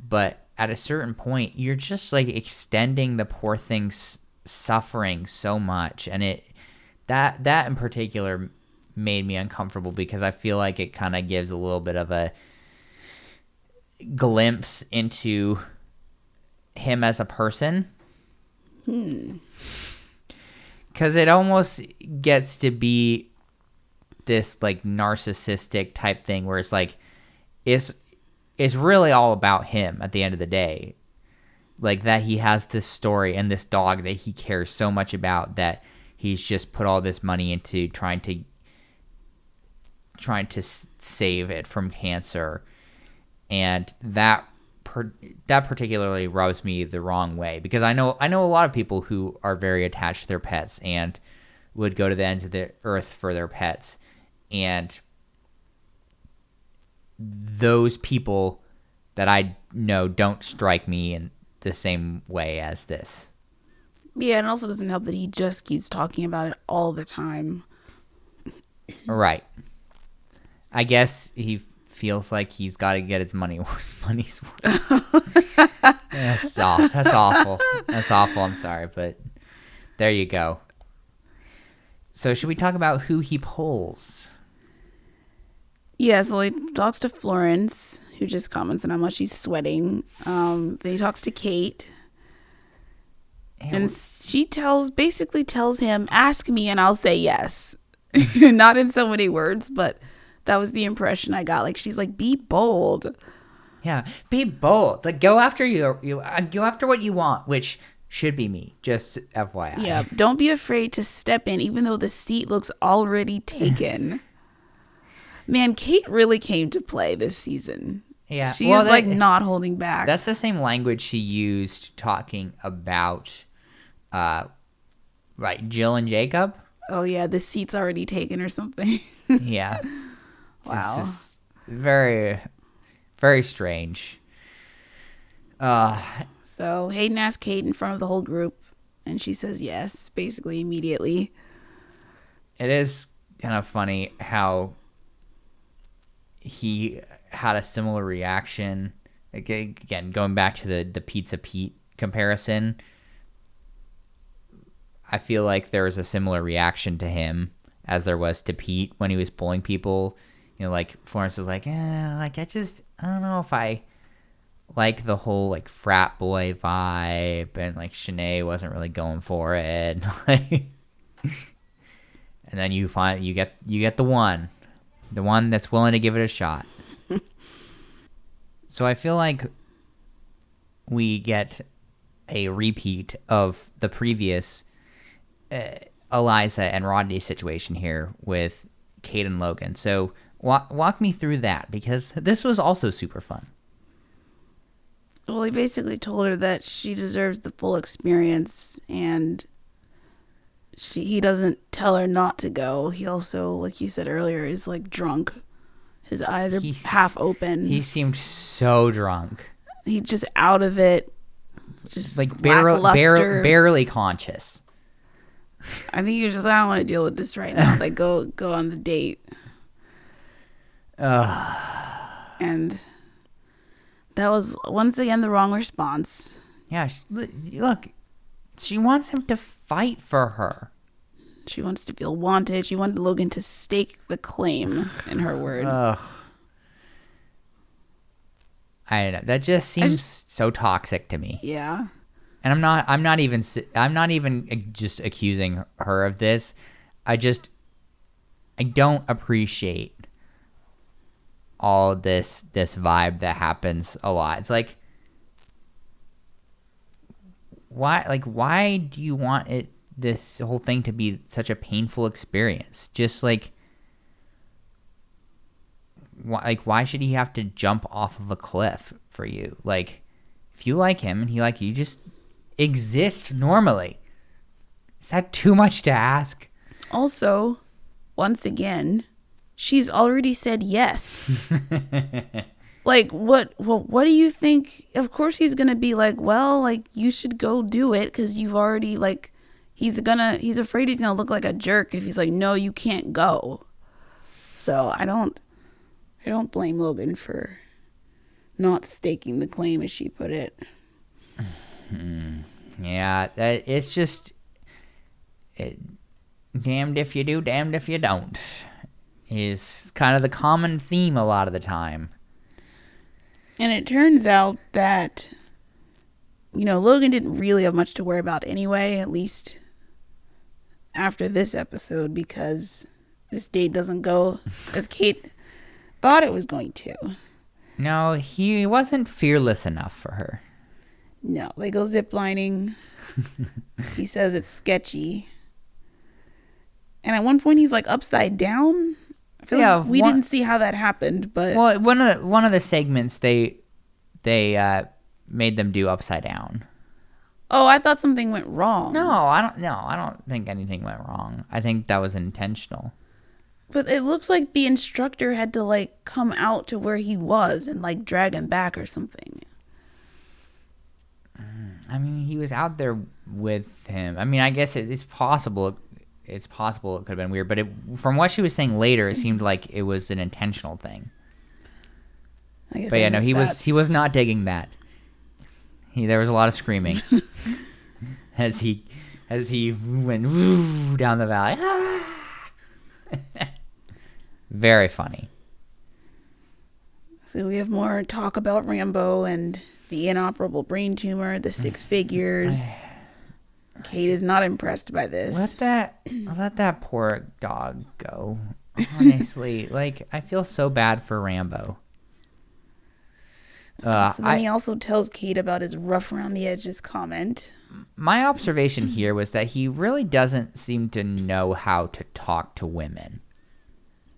but at a certain point, you're just like extending the poor thing's suffering so much, and that in particular made me uncomfortable because I feel like it kind of gives a little bit of a glimpse into him as a person. Because it almost gets to be this like narcissistic type thing where it's like it's really all about him at the end of the day. Like, that he has this story and this dog that he cares so much about that he's just put all this money into trying to save it from cancer. And that particularly rubs me the wrong way, because I know a lot of people who are very attached to their pets and would go to the ends of the earth for their pets, and those people that I know don't strike me in the same way as this. Yeah, and it also doesn't help that he just keeps talking about it all the time. Right. I guess he feels like he's got to get his money's worth. That's awful. That's awful. I'm sorry, but there you go. So should we talk about who he pulls? Yeah, so he talks to Florence, who just comments on how much she's sweating. Then he talks to Kate. And she basically tells him, ask me and I'll say yes. Not in so many words, but that was the impression I got. Like, she's like, be bold. Yeah, be bold. Like, go after go after what you want, which should be me. Just FYI. Yeah, don't be afraid to step in, even though the seat looks already taken. Man, Kate really came to play this season. Yeah, she is like not holding back. That's the same language she used talking about, right, Jill and Jacob. Oh yeah, the seat's already taken or something. Yeah. Wow. Just very, very strange. So Hayden asks Kate in front of the whole group, and she says yes, basically immediately. It is kind of funny how he had a similar reaction. Again, going back to the Pizza Pete comparison, I feel like there was a similar reaction to him as there was to Pete when he was pulling people. You know, like Florence was like, I don't know if I like the whole like frat boy vibe, and like Shanae wasn't really going for it. And then you get the one that's willing to give it a shot. So I feel like we get a repeat of the previous Eliza and Rodney situation here with Kate and Logan. So walk me through that, because this was also super fun. Well, he basically told her that she deserves the full experience, and he doesn't tell her not to go. He also, like you said earlier, is like drunk. His eyes are half open. He seemed so drunk. He's just out of it. Just like barely conscious. I think he was just, I don't want to deal with this right now. Like, go on the date. And that was once again the wrong response. Yeah, look, she wants him to fight for her. She wants to feel wanted. She wanted Logan to stake the claim, in her words. I don't know. That just seems so toxic to me. Yeah. And I'm not even just accusing her of this. I don't appreciate all this vibe that happens a lot. It's like, why do you want this whole thing to be such a painful experience? Just like, why should he have to jump off of a cliff for you? Like, if you like him and he like you, just exist normally. Is that too much to ask? Also, once again, she's already said yes. Like, what do you think? Of course he's gonna be like, well, like, you should go do it, because you've already, like, he's afraid he's gonna look like a jerk if he's like, no, you can't go. So I don't blame Logan for not staking the claim, as she put it. Yeah, it's just damned if you do, damned if you don't is kind of the common theme a lot of the time. And it turns out that, Logan didn't really have much to worry about anyway, at least after this episode, because this date doesn't go as Kate thought it was going to. No, he wasn't fearless enough for her. No, they go ziplining. He says it's sketchy. And at one point he's like upside down. I feel like we didn't see how that happened, but one of the segments they made them do upside down. Oh, I thought something went wrong. No, I don't think anything went wrong. I think that was intentional. But it looks like the instructor had to like come out to where he was and like drag him back or something. I mean, he was out there with him. I mean, I guess it is possible it's possible it could have been weird. But from what she was saying later, it seemed like it was an intentional thing. I guess But yeah, no, he was not digging that. There was a lot of screaming as he went woo down the valley. Very funny. So we have more talk about Rambo and the inoperable brain tumor, the 6 figures. Kate is not impressed by this. Let that poor dog go. Honestly, like, I feel so bad for Rambo. So then he also tells Kate about his rough around the edges comment. My observation here was that he really doesn't seem to know how to talk to women.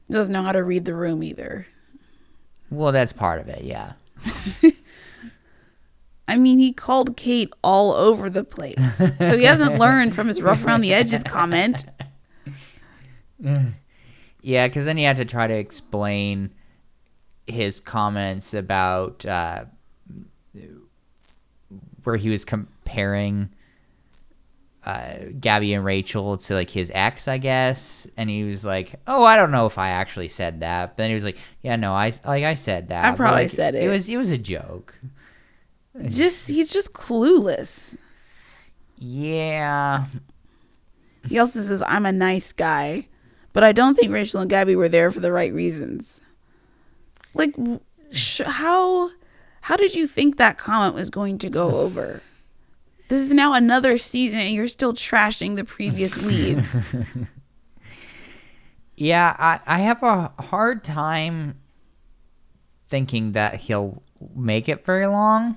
He doesn't know how to read the room either. Well, that's part of it, yeah. I mean, he called Kate all over the place. So he hasn't learned from his rough around the edges comment. Yeah, because then he had to try to explain his comments about where he was comparing Gabby and Rachel to like his ex, I guess, and he was like, "Oh, I don't know if I actually said that." But then he was like, "Yeah, no, I said that. I probably like, said it. It was a joke." He's just clueless. Yeah. He also says, "I'm a nice guy," but I don't think Rachel and Gabby were there for the right reasons. Like, how did you think that comment was going to go over? This is now another season and you're still trashing the previous leads. Yeah, I have a hard time thinking that he'll make it very long.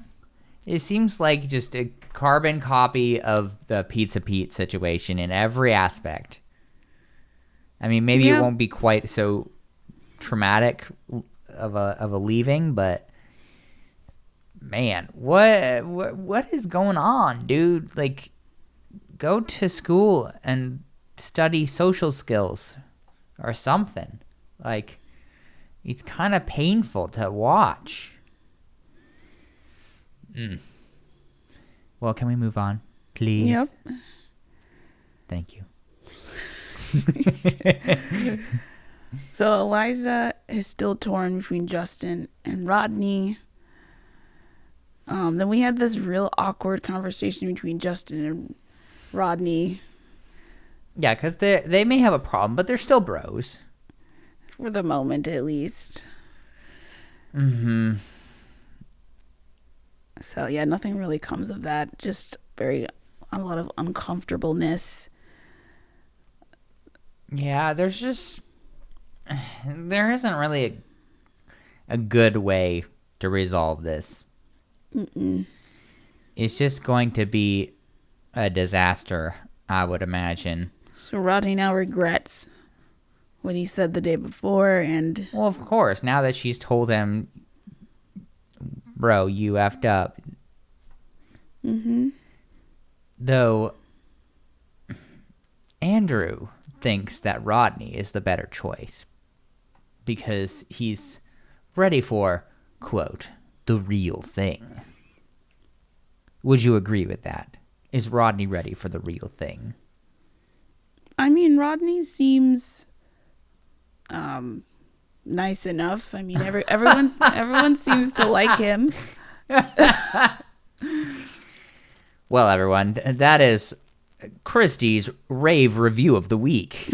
It seems like just a carbon copy of the Pizza Pete situation in every aspect. I mean, maybe it won't be quite so traumatic of a leaving, but man, what is going on, dude? Like, go to school and study social skills or something. Like, it's kind of painful to watch. Well, can we move on, please? Yep. Thank you. So Eliza is still torn between Justin and Rodney. Then we had this real awkward conversation between Justin and Rodney. Yeah, because they may have a problem, but they're still bros. For the moment, at least. Mm-hmm. So, yeah, nothing really comes of that. Just a lot of uncomfortableness. Yeah, there isn't really a good way to resolve this. Mm-mm. It's just going to be a disaster, I would imagine. So Rodney now regrets what he said the day before, and... Well, of course, now that she's told him, bro, you effed up. Mm-hmm. Though, Andrew thinks that Rodney is the better choice because he's ready for, quote, the real thing. Would you agree with that? Is Rodney ready for the real thing? I mean, Rodney seems nice enough. I mean, everyone seems to like him. Well, everyone, that is Christy's rave review of the week.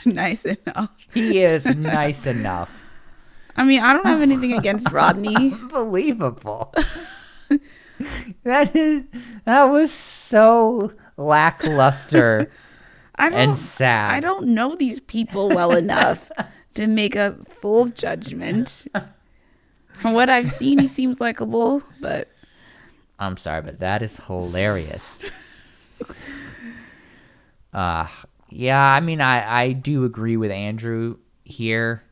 Nice enough. He is nice enough. I mean, I don't have anything against Rodney. Unbelievable. That was so lackluster and sad. I don't know these people well enough to make a full judgment. From what I've seen, he seems likable, but... I'm sorry, but that is hilarious. Yeah, I mean, I do agree with Andrew here.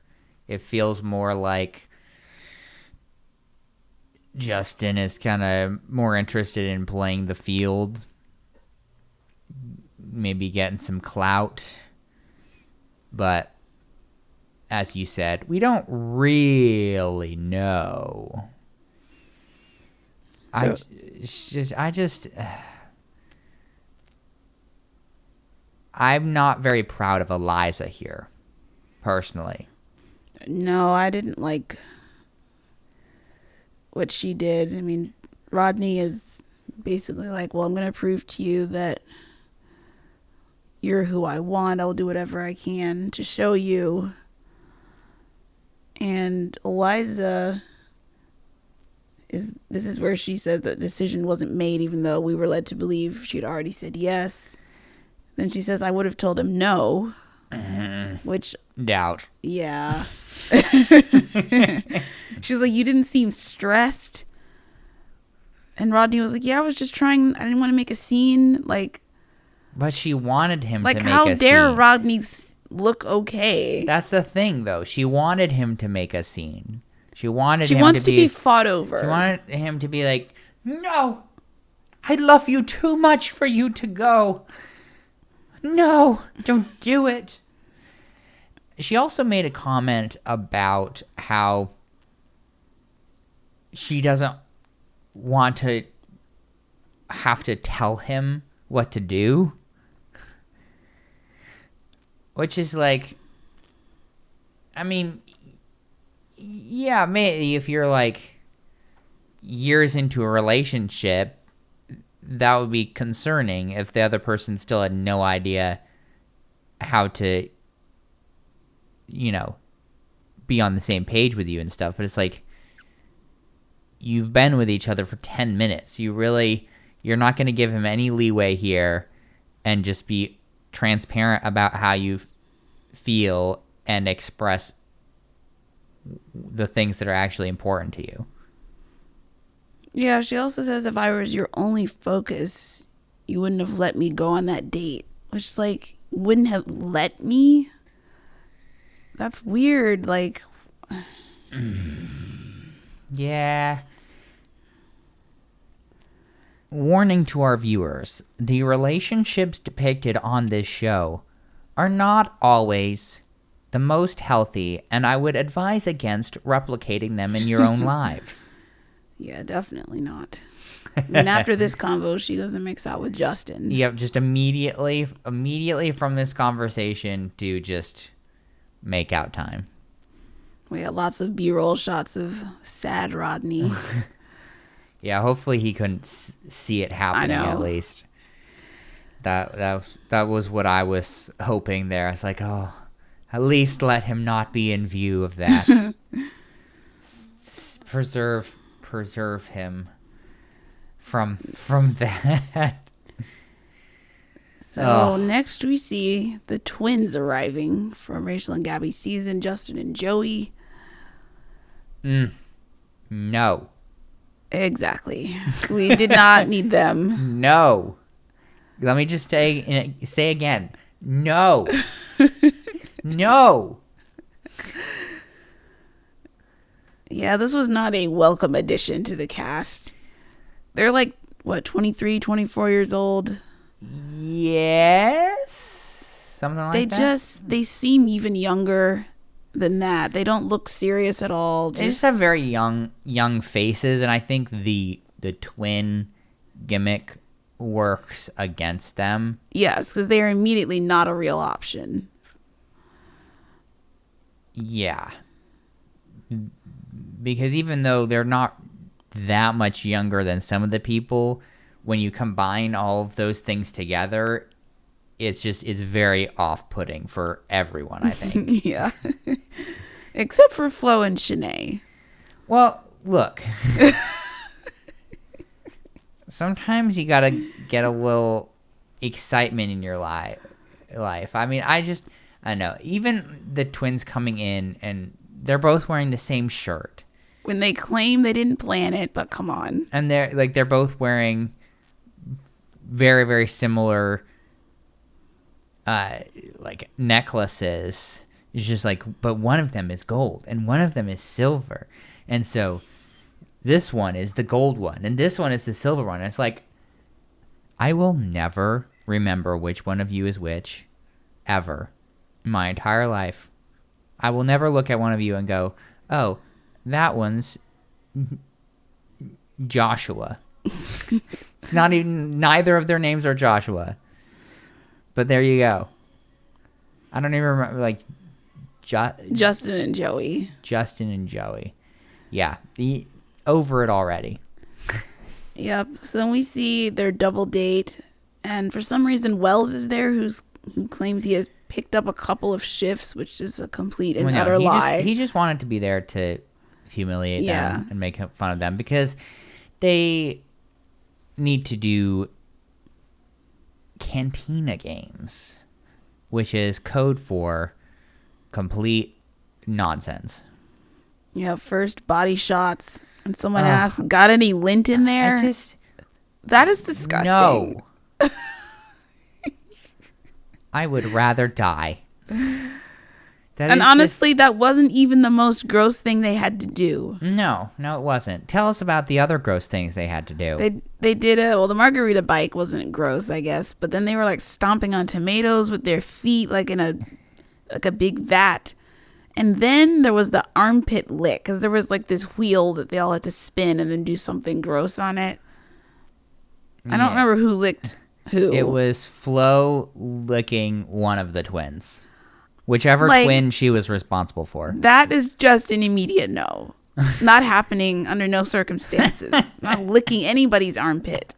It feels more like Justin is kind of more interested in playing the field, maybe getting some clout. But as you said, we don't really know. So, I just I'm not very proud of Eliza here, personally. No, I didn't like what she did. I mean, Rodney is basically like, well, I'm going to prove to you that you're who I want. I'll do whatever I can to show you. And Eliza, this is where she said that the decision wasn't made, even though we were led to believe she'd already said yes. Then she says, I would have told him no. Which... Doubt. Yeah. She was like, you didn't seem stressed. And Rodney was like, yeah, I was just trying. I didn't want to make a scene. Like... But she wanted him to make a scene. Like, how dare Rodney look okay? That's the thing, though. She wanted him to make a scene. She wants to be fought over. She wanted him to be like, no, I love you too much for you to go. No, don't do it. She also made a comment about how she doesn't want to have to tell him what to do. Which is like, I mean, yeah, maybe if you're like years into a relationship, that would be concerning if the other person still had no idea how to, you know, be on the same page with you and stuff. But it's like, you've been with each other for 10 minutes. You're not going to give him any leeway here and just be transparent about how you feel and express the things that are actually important to you. Yeah, she also says, if I was your only focus, you wouldn't have let me go on that date. Which, like, wouldn't have let me? That's weird. Like... Yeah. Warning to our viewers, the relationships depicted on this show are not always the most healthy, and I would advise against replicating them in your own lives. Yeah, definitely not. I mean, after this convo, she goes and makes out with Justin. Yep, just immediately from this conversation to just make out time. We got lots of B-roll shots of sad Rodney. Yeah, hopefully he couldn't see it happening at least. That was what I was hoping there. I was like, oh, at least let him not be in view of that. Preserve him from that. So next we see the twins arriving from Rachel and Gabby's season, Justin and Joey. No. Exactly. We did not need them. No. Let me just say again. No. No. Yeah, this was not a welcome addition to the cast. They're like, what, 23, 24 years old? Yes. Something like that. They seem even younger than that. They don't look serious at all. They just have very young faces, and I think the twin gimmick works against them. Yes, because they are immediately not a real option. Yeah. Because even though they're not that much younger than some of the people, when you combine all of those things together, it's very off-putting for everyone, I think. Yeah. Except for Flo and Shanae. Well, look. Sometimes you gotta get a little excitement in your life. I mean, I don't know. Even the twins coming in, and they're both wearing the same shirt. When they claim they didn't plan it, but come on. And they're both wearing very, very similar like necklaces. It's just like, but one of them is gold and one of them is silver. And so this one is the gold one and this one is the silver one. And it's like, I will never remember which one of you is which ever in my entire life. I will never look at one of you and go, oh, that one's Joshua. It's not even, neither of their names are Joshua. But there you go. I don't even remember, like, Justin and Joey. Justin and Joey. Yeah, over it already. Yep. So then we see their double date, and for some reason Wells is there, who claims he has picked up a couple of shifts, which is a complete and utter lie. He just wanted to be there to humiliate them and make fun of them because they need to do cantina games, which is code for complete nonsense. Yeah, first body shots, and someone asks, "Got any lint in there?" That is disgusting. No. I would rather die. And honestly, that wasn't even the most gross thing they had to do. No, it wasn't. Tell us about the other gross things they had to do. They did the margarita bike wasn't gross, I guess, but then they were like stomping on tomatoes with their feet like in a big vat. And then there was the armpit lick, because there was like this wheel that they all had to spin and then do something gross on it. I don't remember who licked who. It was Flo licking one of the twins. Whichever twin she was responsible for. That is just an immediate no. Not happening under no circumstances. Not licking anybody's armpit.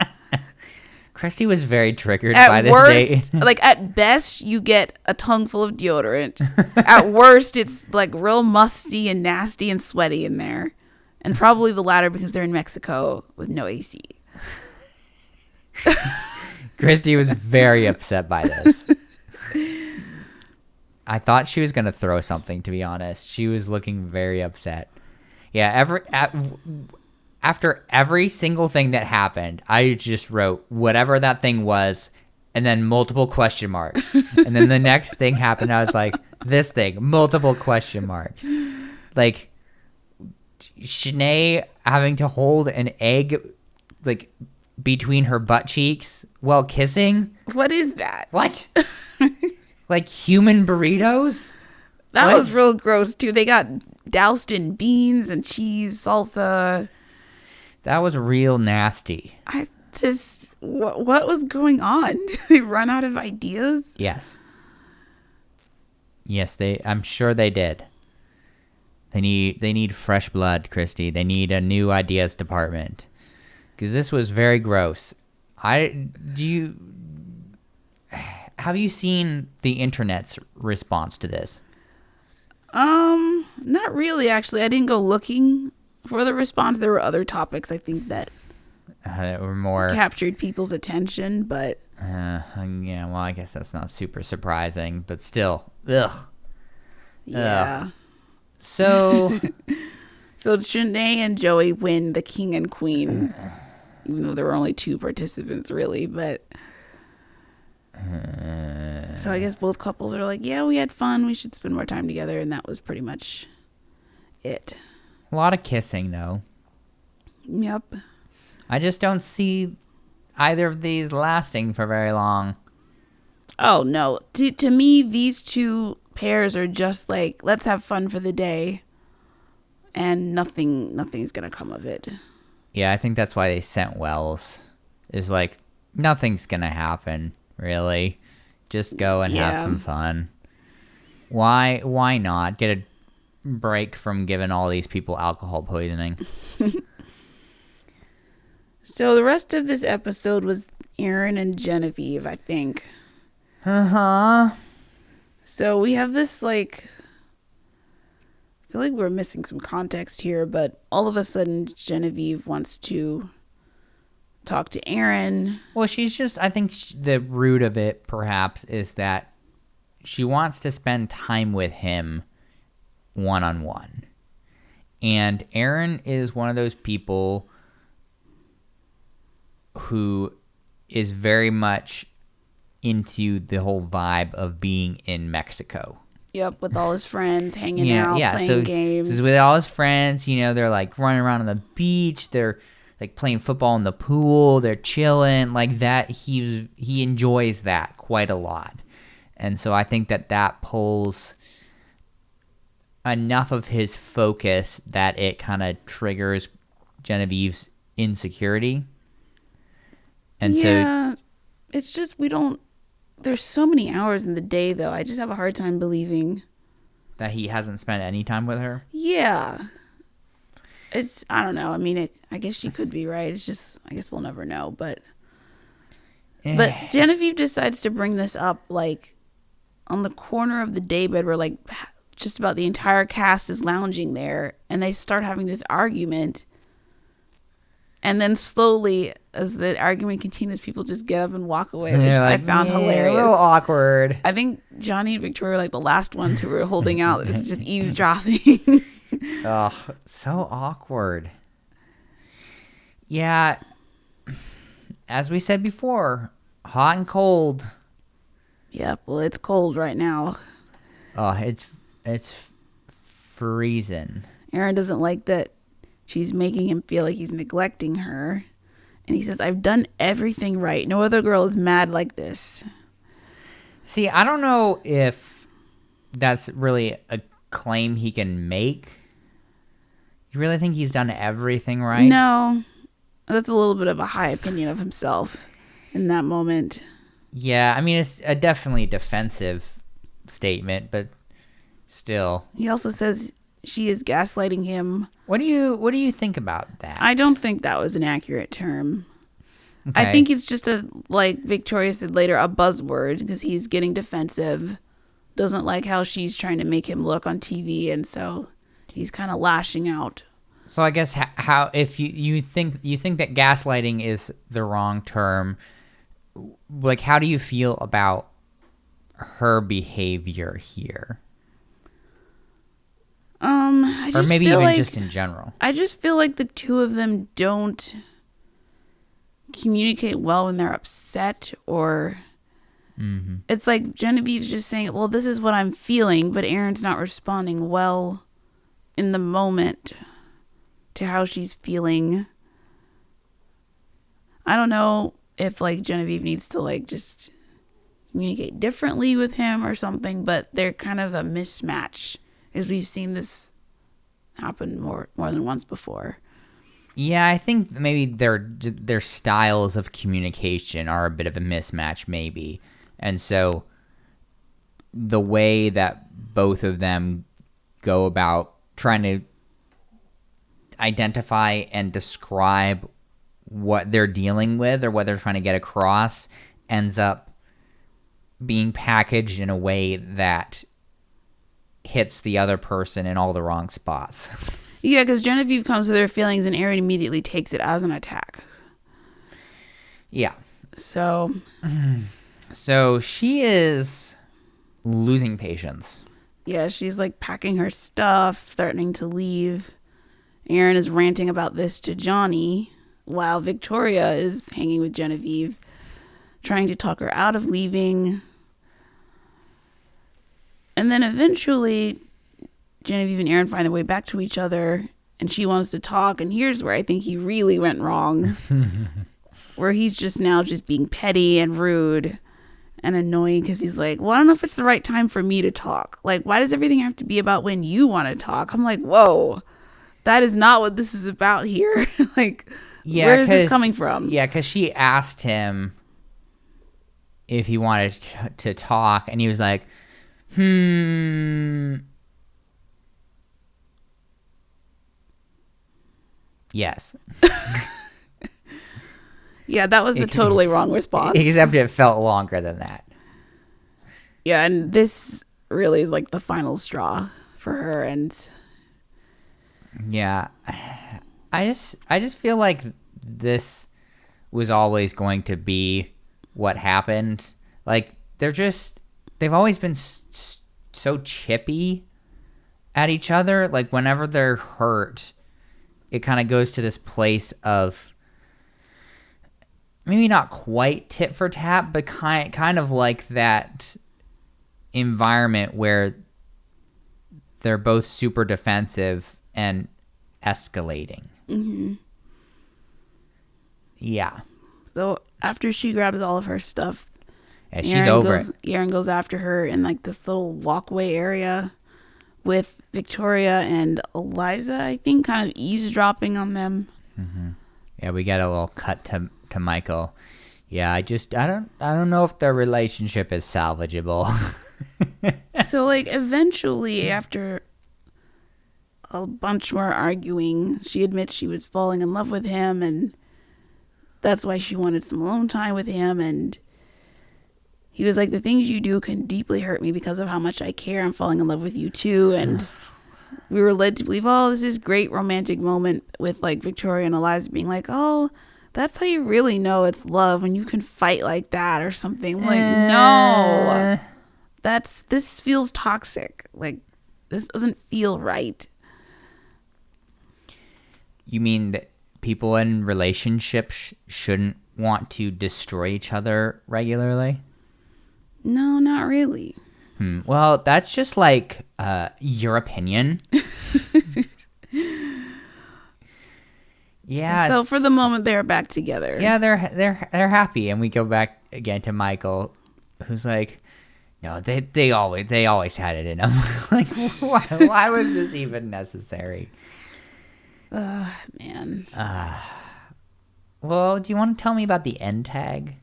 Christy was very triggered by this date. Like at best, you get a tongue full of deodorant. At worst, it's like real musty and nasty and sweaty in there. And probably the latter because they're in Mexico with no AC. Christy was very upset by this. I thought she was going to throw something, to be honest. She was looking very upset. Yeah, after every single thing that happened, I just wrote whatever that thing was and then multiple question marks. And then the next thing happened, I was like, this thing, multiple question marks. Like, Shanae having to hold an egg, like, between her butt cheeks while kissing. What is that? What? Like human burritos? That was real gross, too. They got doused in beans and cheese, salsa. That was real nasty. I just... What was going on? Did they run out of ideas? Yes. Yes, I'm sure they did. They need fresh blood, Christy. They need a new ideas department. Because this was very gross. Have you seen the internet's response to this? Not really, actually. I didn't go looking for the response. There were other topics, I think, that were more captured people's attention, but... yeah, well, I guess that's not super surprising, but still. Ugh. Yeah. Ugh. So... So Shanae and Joey win the king and queen, even though there were only 2 participants, really, but... So I guess both couples are like, yeah, we had fun. We should spend more time together. And that was pretty much it. A lot of kissing, though. Yep. I just don't see either of these lasting for very long. Oh, no. To me, these 2 pairs are just like, let's have fun for the day. And nothing's going to come of it. Yeah, I think that's why they sent Wells. Is like, nothing's going to happen. Really, just go and have some fun. Why not get a break from giving all these people alcohol poisoning? So the rest of this episode was Aaron and Genevieve, I think. So we have this, like, I feel like we're missing some context here, but all of a sudden Genevieve wants to talk to Aaron. Well, she's just, I think the root of it perhaps is that she wants to spend time with him one-on-one. And Aaron is one of those people who is very much into the whole vibe of being in Mexico. Yep, with all his friends, hanging out, playing games. So with all his friends, they're like running around on the beach, they're like playing football in the pool, they're chilling, like that. He enjoys that quite a lot. And so I think that pulls enough of his focus that it kind of triggers Genevieve's insecurity. And so it's just we don't there's so many hours in the day, though. I just have a hard time believing that he hasn't spent any time with her. Yeah. I don't know. I mean, I guess she could be right. It's just, I guess we'll never know. But Genevieve decides to bring this up, like, on the corner of the daybed where, like, just about the entire cast is lounging there. And they start having this argument. And then slowly, as the argument continues, people just get up and walk away, which I found hilarious. A little awkward. I think Johnny and Victoria are like the last ones who were holding out. It's just eavesdropping. Oh, so awkward. Yeah, as we said before, hot and cold. Yep, well, it's cold right now. Oh, it's freezing. Aaron doesn't like that she's making him feel like he's neglecting her. And he says, I've done everything right. No other girl is mad like this. See, I don't know if that's really a claim he can make. You really think he's done everything right? No. That's a little bit of a high opinion of himself in that moment. Yeah, I mean, it's a definitely defensive statement, but still. He also says she is gaslighting him. What do you think about that? I don't think that was an accurate term. Okay. I think it's just like Victoria said later, a buzzword, because he's getting defensive, doesn't like how she's trying to make him look on TV, and so he's kind of lashing out. So I guess how if you think that gaslighting is the wrong term, like how do you feel about her behavior here? Or maybe even like, just in general. I just feel like the two of them don't communicate well when they're upset, or it's like Genevieve's just saying, well, this is what I'm feeling, but Aaron's not responding well in the moment to how she's feeling. I don't know if like Genevieve needs to like just communicate differently with him or something, but they're kind of a mismatch, as we've seen this happen more than once before. Yeah, I think maybe their styles of communication are a bit of a mismatch, maybe. And so the way that both of them go about trying to identify and describe what they're dealing with or what they're trying to get across ends up being packaged in a way that hits the other person in all the wrong spots. Yeah, because Genevieve comes with her feelings and Aaron immediately takes it as an attack. Yeah. So she is losing patience. Yeah, she's like packing her stuff, threatening to leave. Aaron is ranting about this to Johnny, while Victoria is hanging with Genevieve, trying to talk her out of leaving. And then eventually, Genevieve and Aaron find their way back to each other, and she wants to talk. And here's where I think he really went wrong, where he's just now just being petty and rude and annoying, because he's like, well, I don't know if it's the right time for me to talk. Like, why does everything have to be about when you want to talk? I'm like, whoa, that is not what this is about here. Like, yeah, where is this coming from? Yeah, because she asked him if he wanted to talk, and he was like, yes. Yeah, that was the totally wrong response. Except it felt longer than that. Yeah, and this really is like the final straw for her. And yeah, I just feel like this was always going to be what happened. Like they've always been so chippy at each other. Like whenever they're hurt, it kind of goes to this place of maybe not quite tit for tat, but kind of like that environment where they're both super defensive and escalating. Mm-hmm. Yeah. So after she grabs all of her stuff, she's over it. Aaron goes after her in like this little walkway area with Victoria and Eliza, I think, kind of eavesdropping on them. Mm-hmm. Yeah, we get a little cut to Michael. Yeah, I don't know if their relationship is salvageable. So, like, eventually, after a bunch more arguing, she admits she was falling in love with him, and that's why she wanted some alone time with him. And he was like, the things you do can deeply hurt me because of how much I care. I'm falling in love with you too. And we were led to believe, oh, this is great romantic moment with like Victoria and Eliza being like, oh, that's how you really know it's love, when you can fight like that or something. I'm like, no, this feels toxic. Like, this doesn't feel right. You mean that people in relationships shouldn't want to destroy each other regularly? No, not really. Well, that's just like your opinion. Yeah. So for the moment, they're back together. Yeah, they're happy, and we go back again to Michael, who's like, no, they always had it in them. Like, why was this even necessary? Man. Well, do you want to tell me about the end tag?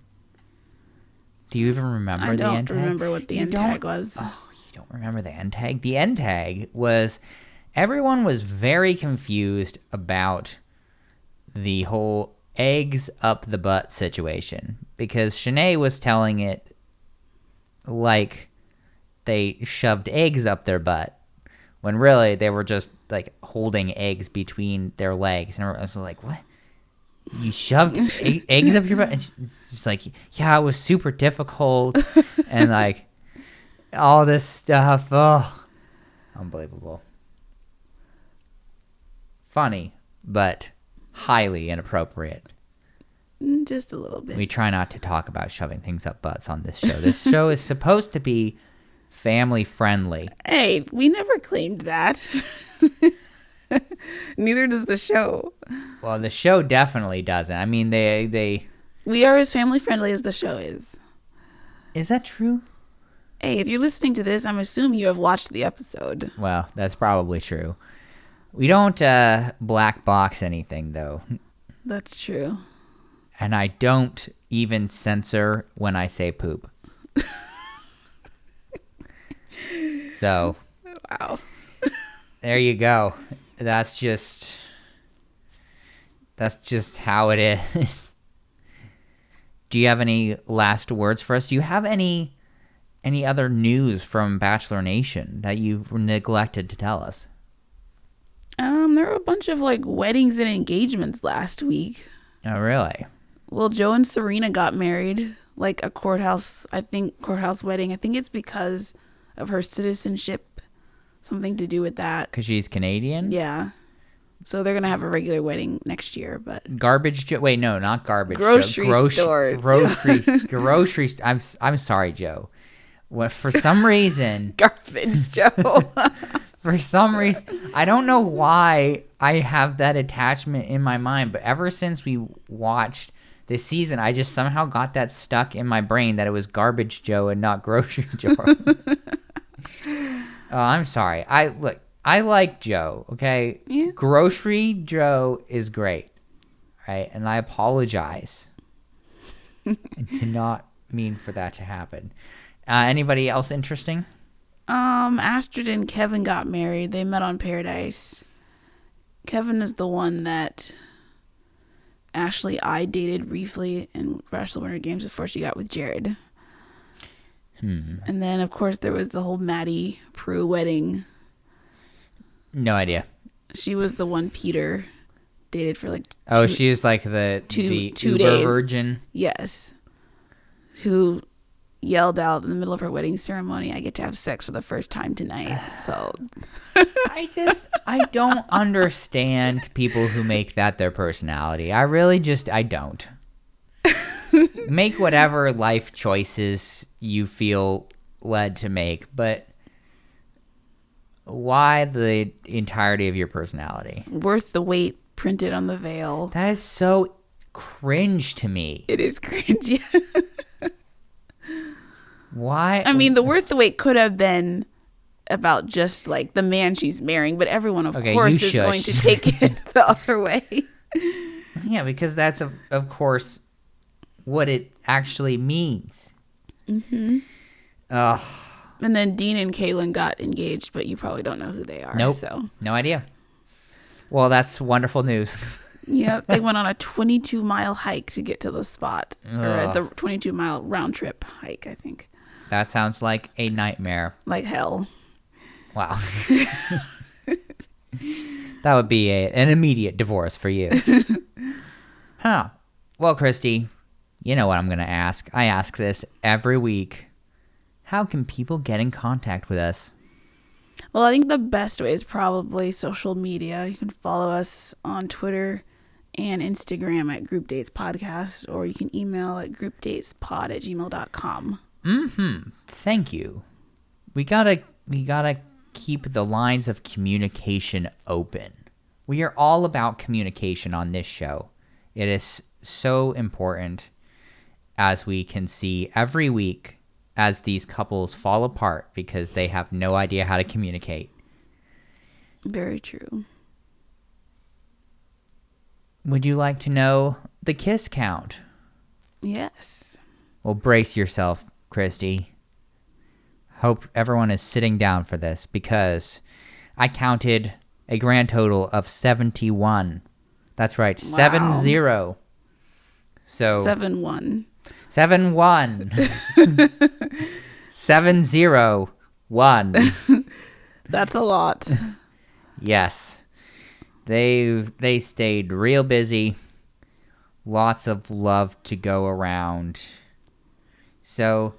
Do you even remember the end tag? I don't remember what the end tag was. Oh, you don't remember the end tag? The end tag was, everyone was very confused about the whole eggs up the butt situation, because Shanae was telling it like they shoved eggs up their butt, when really they were just like holding eggs between their legs. And I was like, what? You shoved eggs up your butt? And she's like, yeah, it was super difficult. And like all this stuff. Oh, unbelievable. Funny, but highly inappropriate. Just a little bit. We try not to talk about shoving things up butts on this show. This show is supposed to be family friendly. Hey, we never claimed that. Neither does the show. Well, the show definitely doesn't. I mean, we are as family friendly as the show is. Is that true? Hey, if you're listening to this, I'm assuming you have watched the episode. Well, that's probably true. We don't black box anything, though. That's true. And I don't even censor when I say poop. So, wow. There you go. That's just how it is. Do you have any last words for us? Do you have any other news from Bachelor Nation that you neglected to tell us? There were a bunch of like weddings and engagements last week. Oh, really? Well, Joe and Serena got married, like a courthouse wedding. I think it's because of her citizenship, something to do with that. Because she's Canadian? Yeah. So they're going to have a regular wedding next year, but... Garbage Joe. Wait, no, not Garbage Grocery Joe. store. Grocery. I'm sorry, Joe. What, for some reason... Garbage Joe. For some reason, I don't know why I have that attachment in my mind, but ever since we watched this season, I just somehow got that stuck in my brain that it was Garbage Joe and not Grocery Joe. Oh, I'm sorry. I like Joe, okay? Yeah. Grocery Joe is great, right? And I apologize. I did not mean for that to happen. Anybody else interesting? Astrid and Kevin got married. They met on Paradise. Kevin is the one that Ashley I dated briefly in Bachelor Winter Games before she got with Jared. And then, of course, there was the whole Maddie Prue wedding. No idea. She was the one Peter dated for like she's like the two Uber days. virgin. Yes. Who yelled out in the middle of her wedding ceremony, I get to have sex for the first time tonight. So I don't understand people who make that their personality. I don't. Make whatever life choices you feel led to make, but why the entirety of your personality? Worth the wait printed on the veil. That is so cringe to me. It is cringe, yeah. Why? I mean, the worth the wait could have been about just like the man she's marrying, but everyone, of course, is going to take it the other way. Yeah, because that's, of course, what it actually means. Mm-hmm. Ugh. And then Dean and Kaylin got engaged, but you probably don't know who they are. Nope. So. No idea. Well, that's wonderful news. Yep. They went on a 22-mile hike to get to the spot. Or it's a 22-mile round trip hike, I think. That sounds like a nightmare. Like hell. Wow. That would be an immediate divorce for you. Huh. Well, Christy, you know what I'm going to ask. I ask this every week. How can people get in contact with us? Well, I think the best way is probably social media. You can follow us on Twitter and Instagram at Group Dates Podcast, or you can email at groupdatespod@gmail.com. Thank you. We gotta keep the lines of communication open. We are all about communication on this show. It is so important, as we can see every week as these couples fall apart because they have no idea how to communicate. Very true. Would you like to know the kiss count? Yes. Well, brace yourself, Christy. Hope everyone is sitting down for this, because I counted a grand total of 71. That's right, Wow. 70. So 7-1. 7-1. 7-0-1. That's a lot. Yes. They stayed real busy. Lots of love to go around. So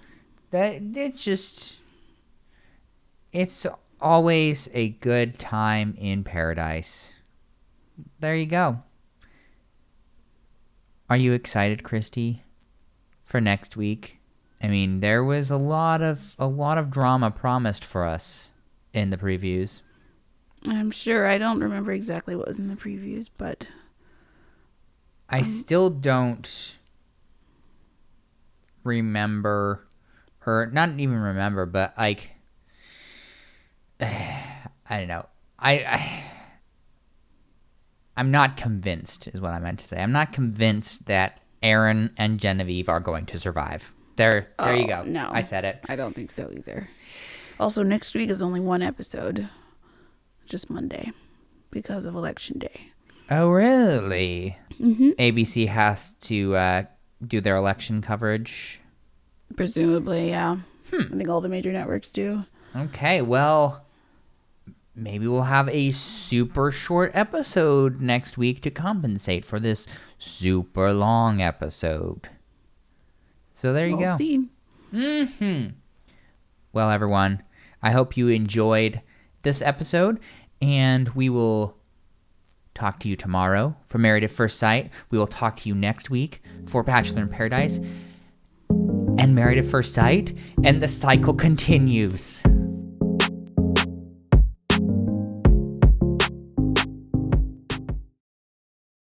it's always a good time in paradise. There you go. Are you excited, Christy, for next week? I mean, there was a lot of drama promised for us in the previews. I'm sure. I don't remember exactly what was in the previews, but I still don't remember, or not even remember, but like, I don't know. I'm not convinced, is what I meant to say. I'm not convinced that Aaron and Genevieve are going to survive. There you go. No. I said it. I don't think so either. Also, next week is only one episode. Just Monday. Because of Election Day. Oh, really? Mm-hmm. ABC has to do their election coverage? Presumably, yeah. I think all the major networks do. Okay, well, maybe we'll have a super short episode next week to compensate for this super long episode. So there you go. We'll see. Well, everyone, I hope you enjoyed this episode, and we will talk to you tomorrow for Married at First Sight. We will talk to you next week for Bachelor in Paradise and Married at First Sight, and the cycle continues.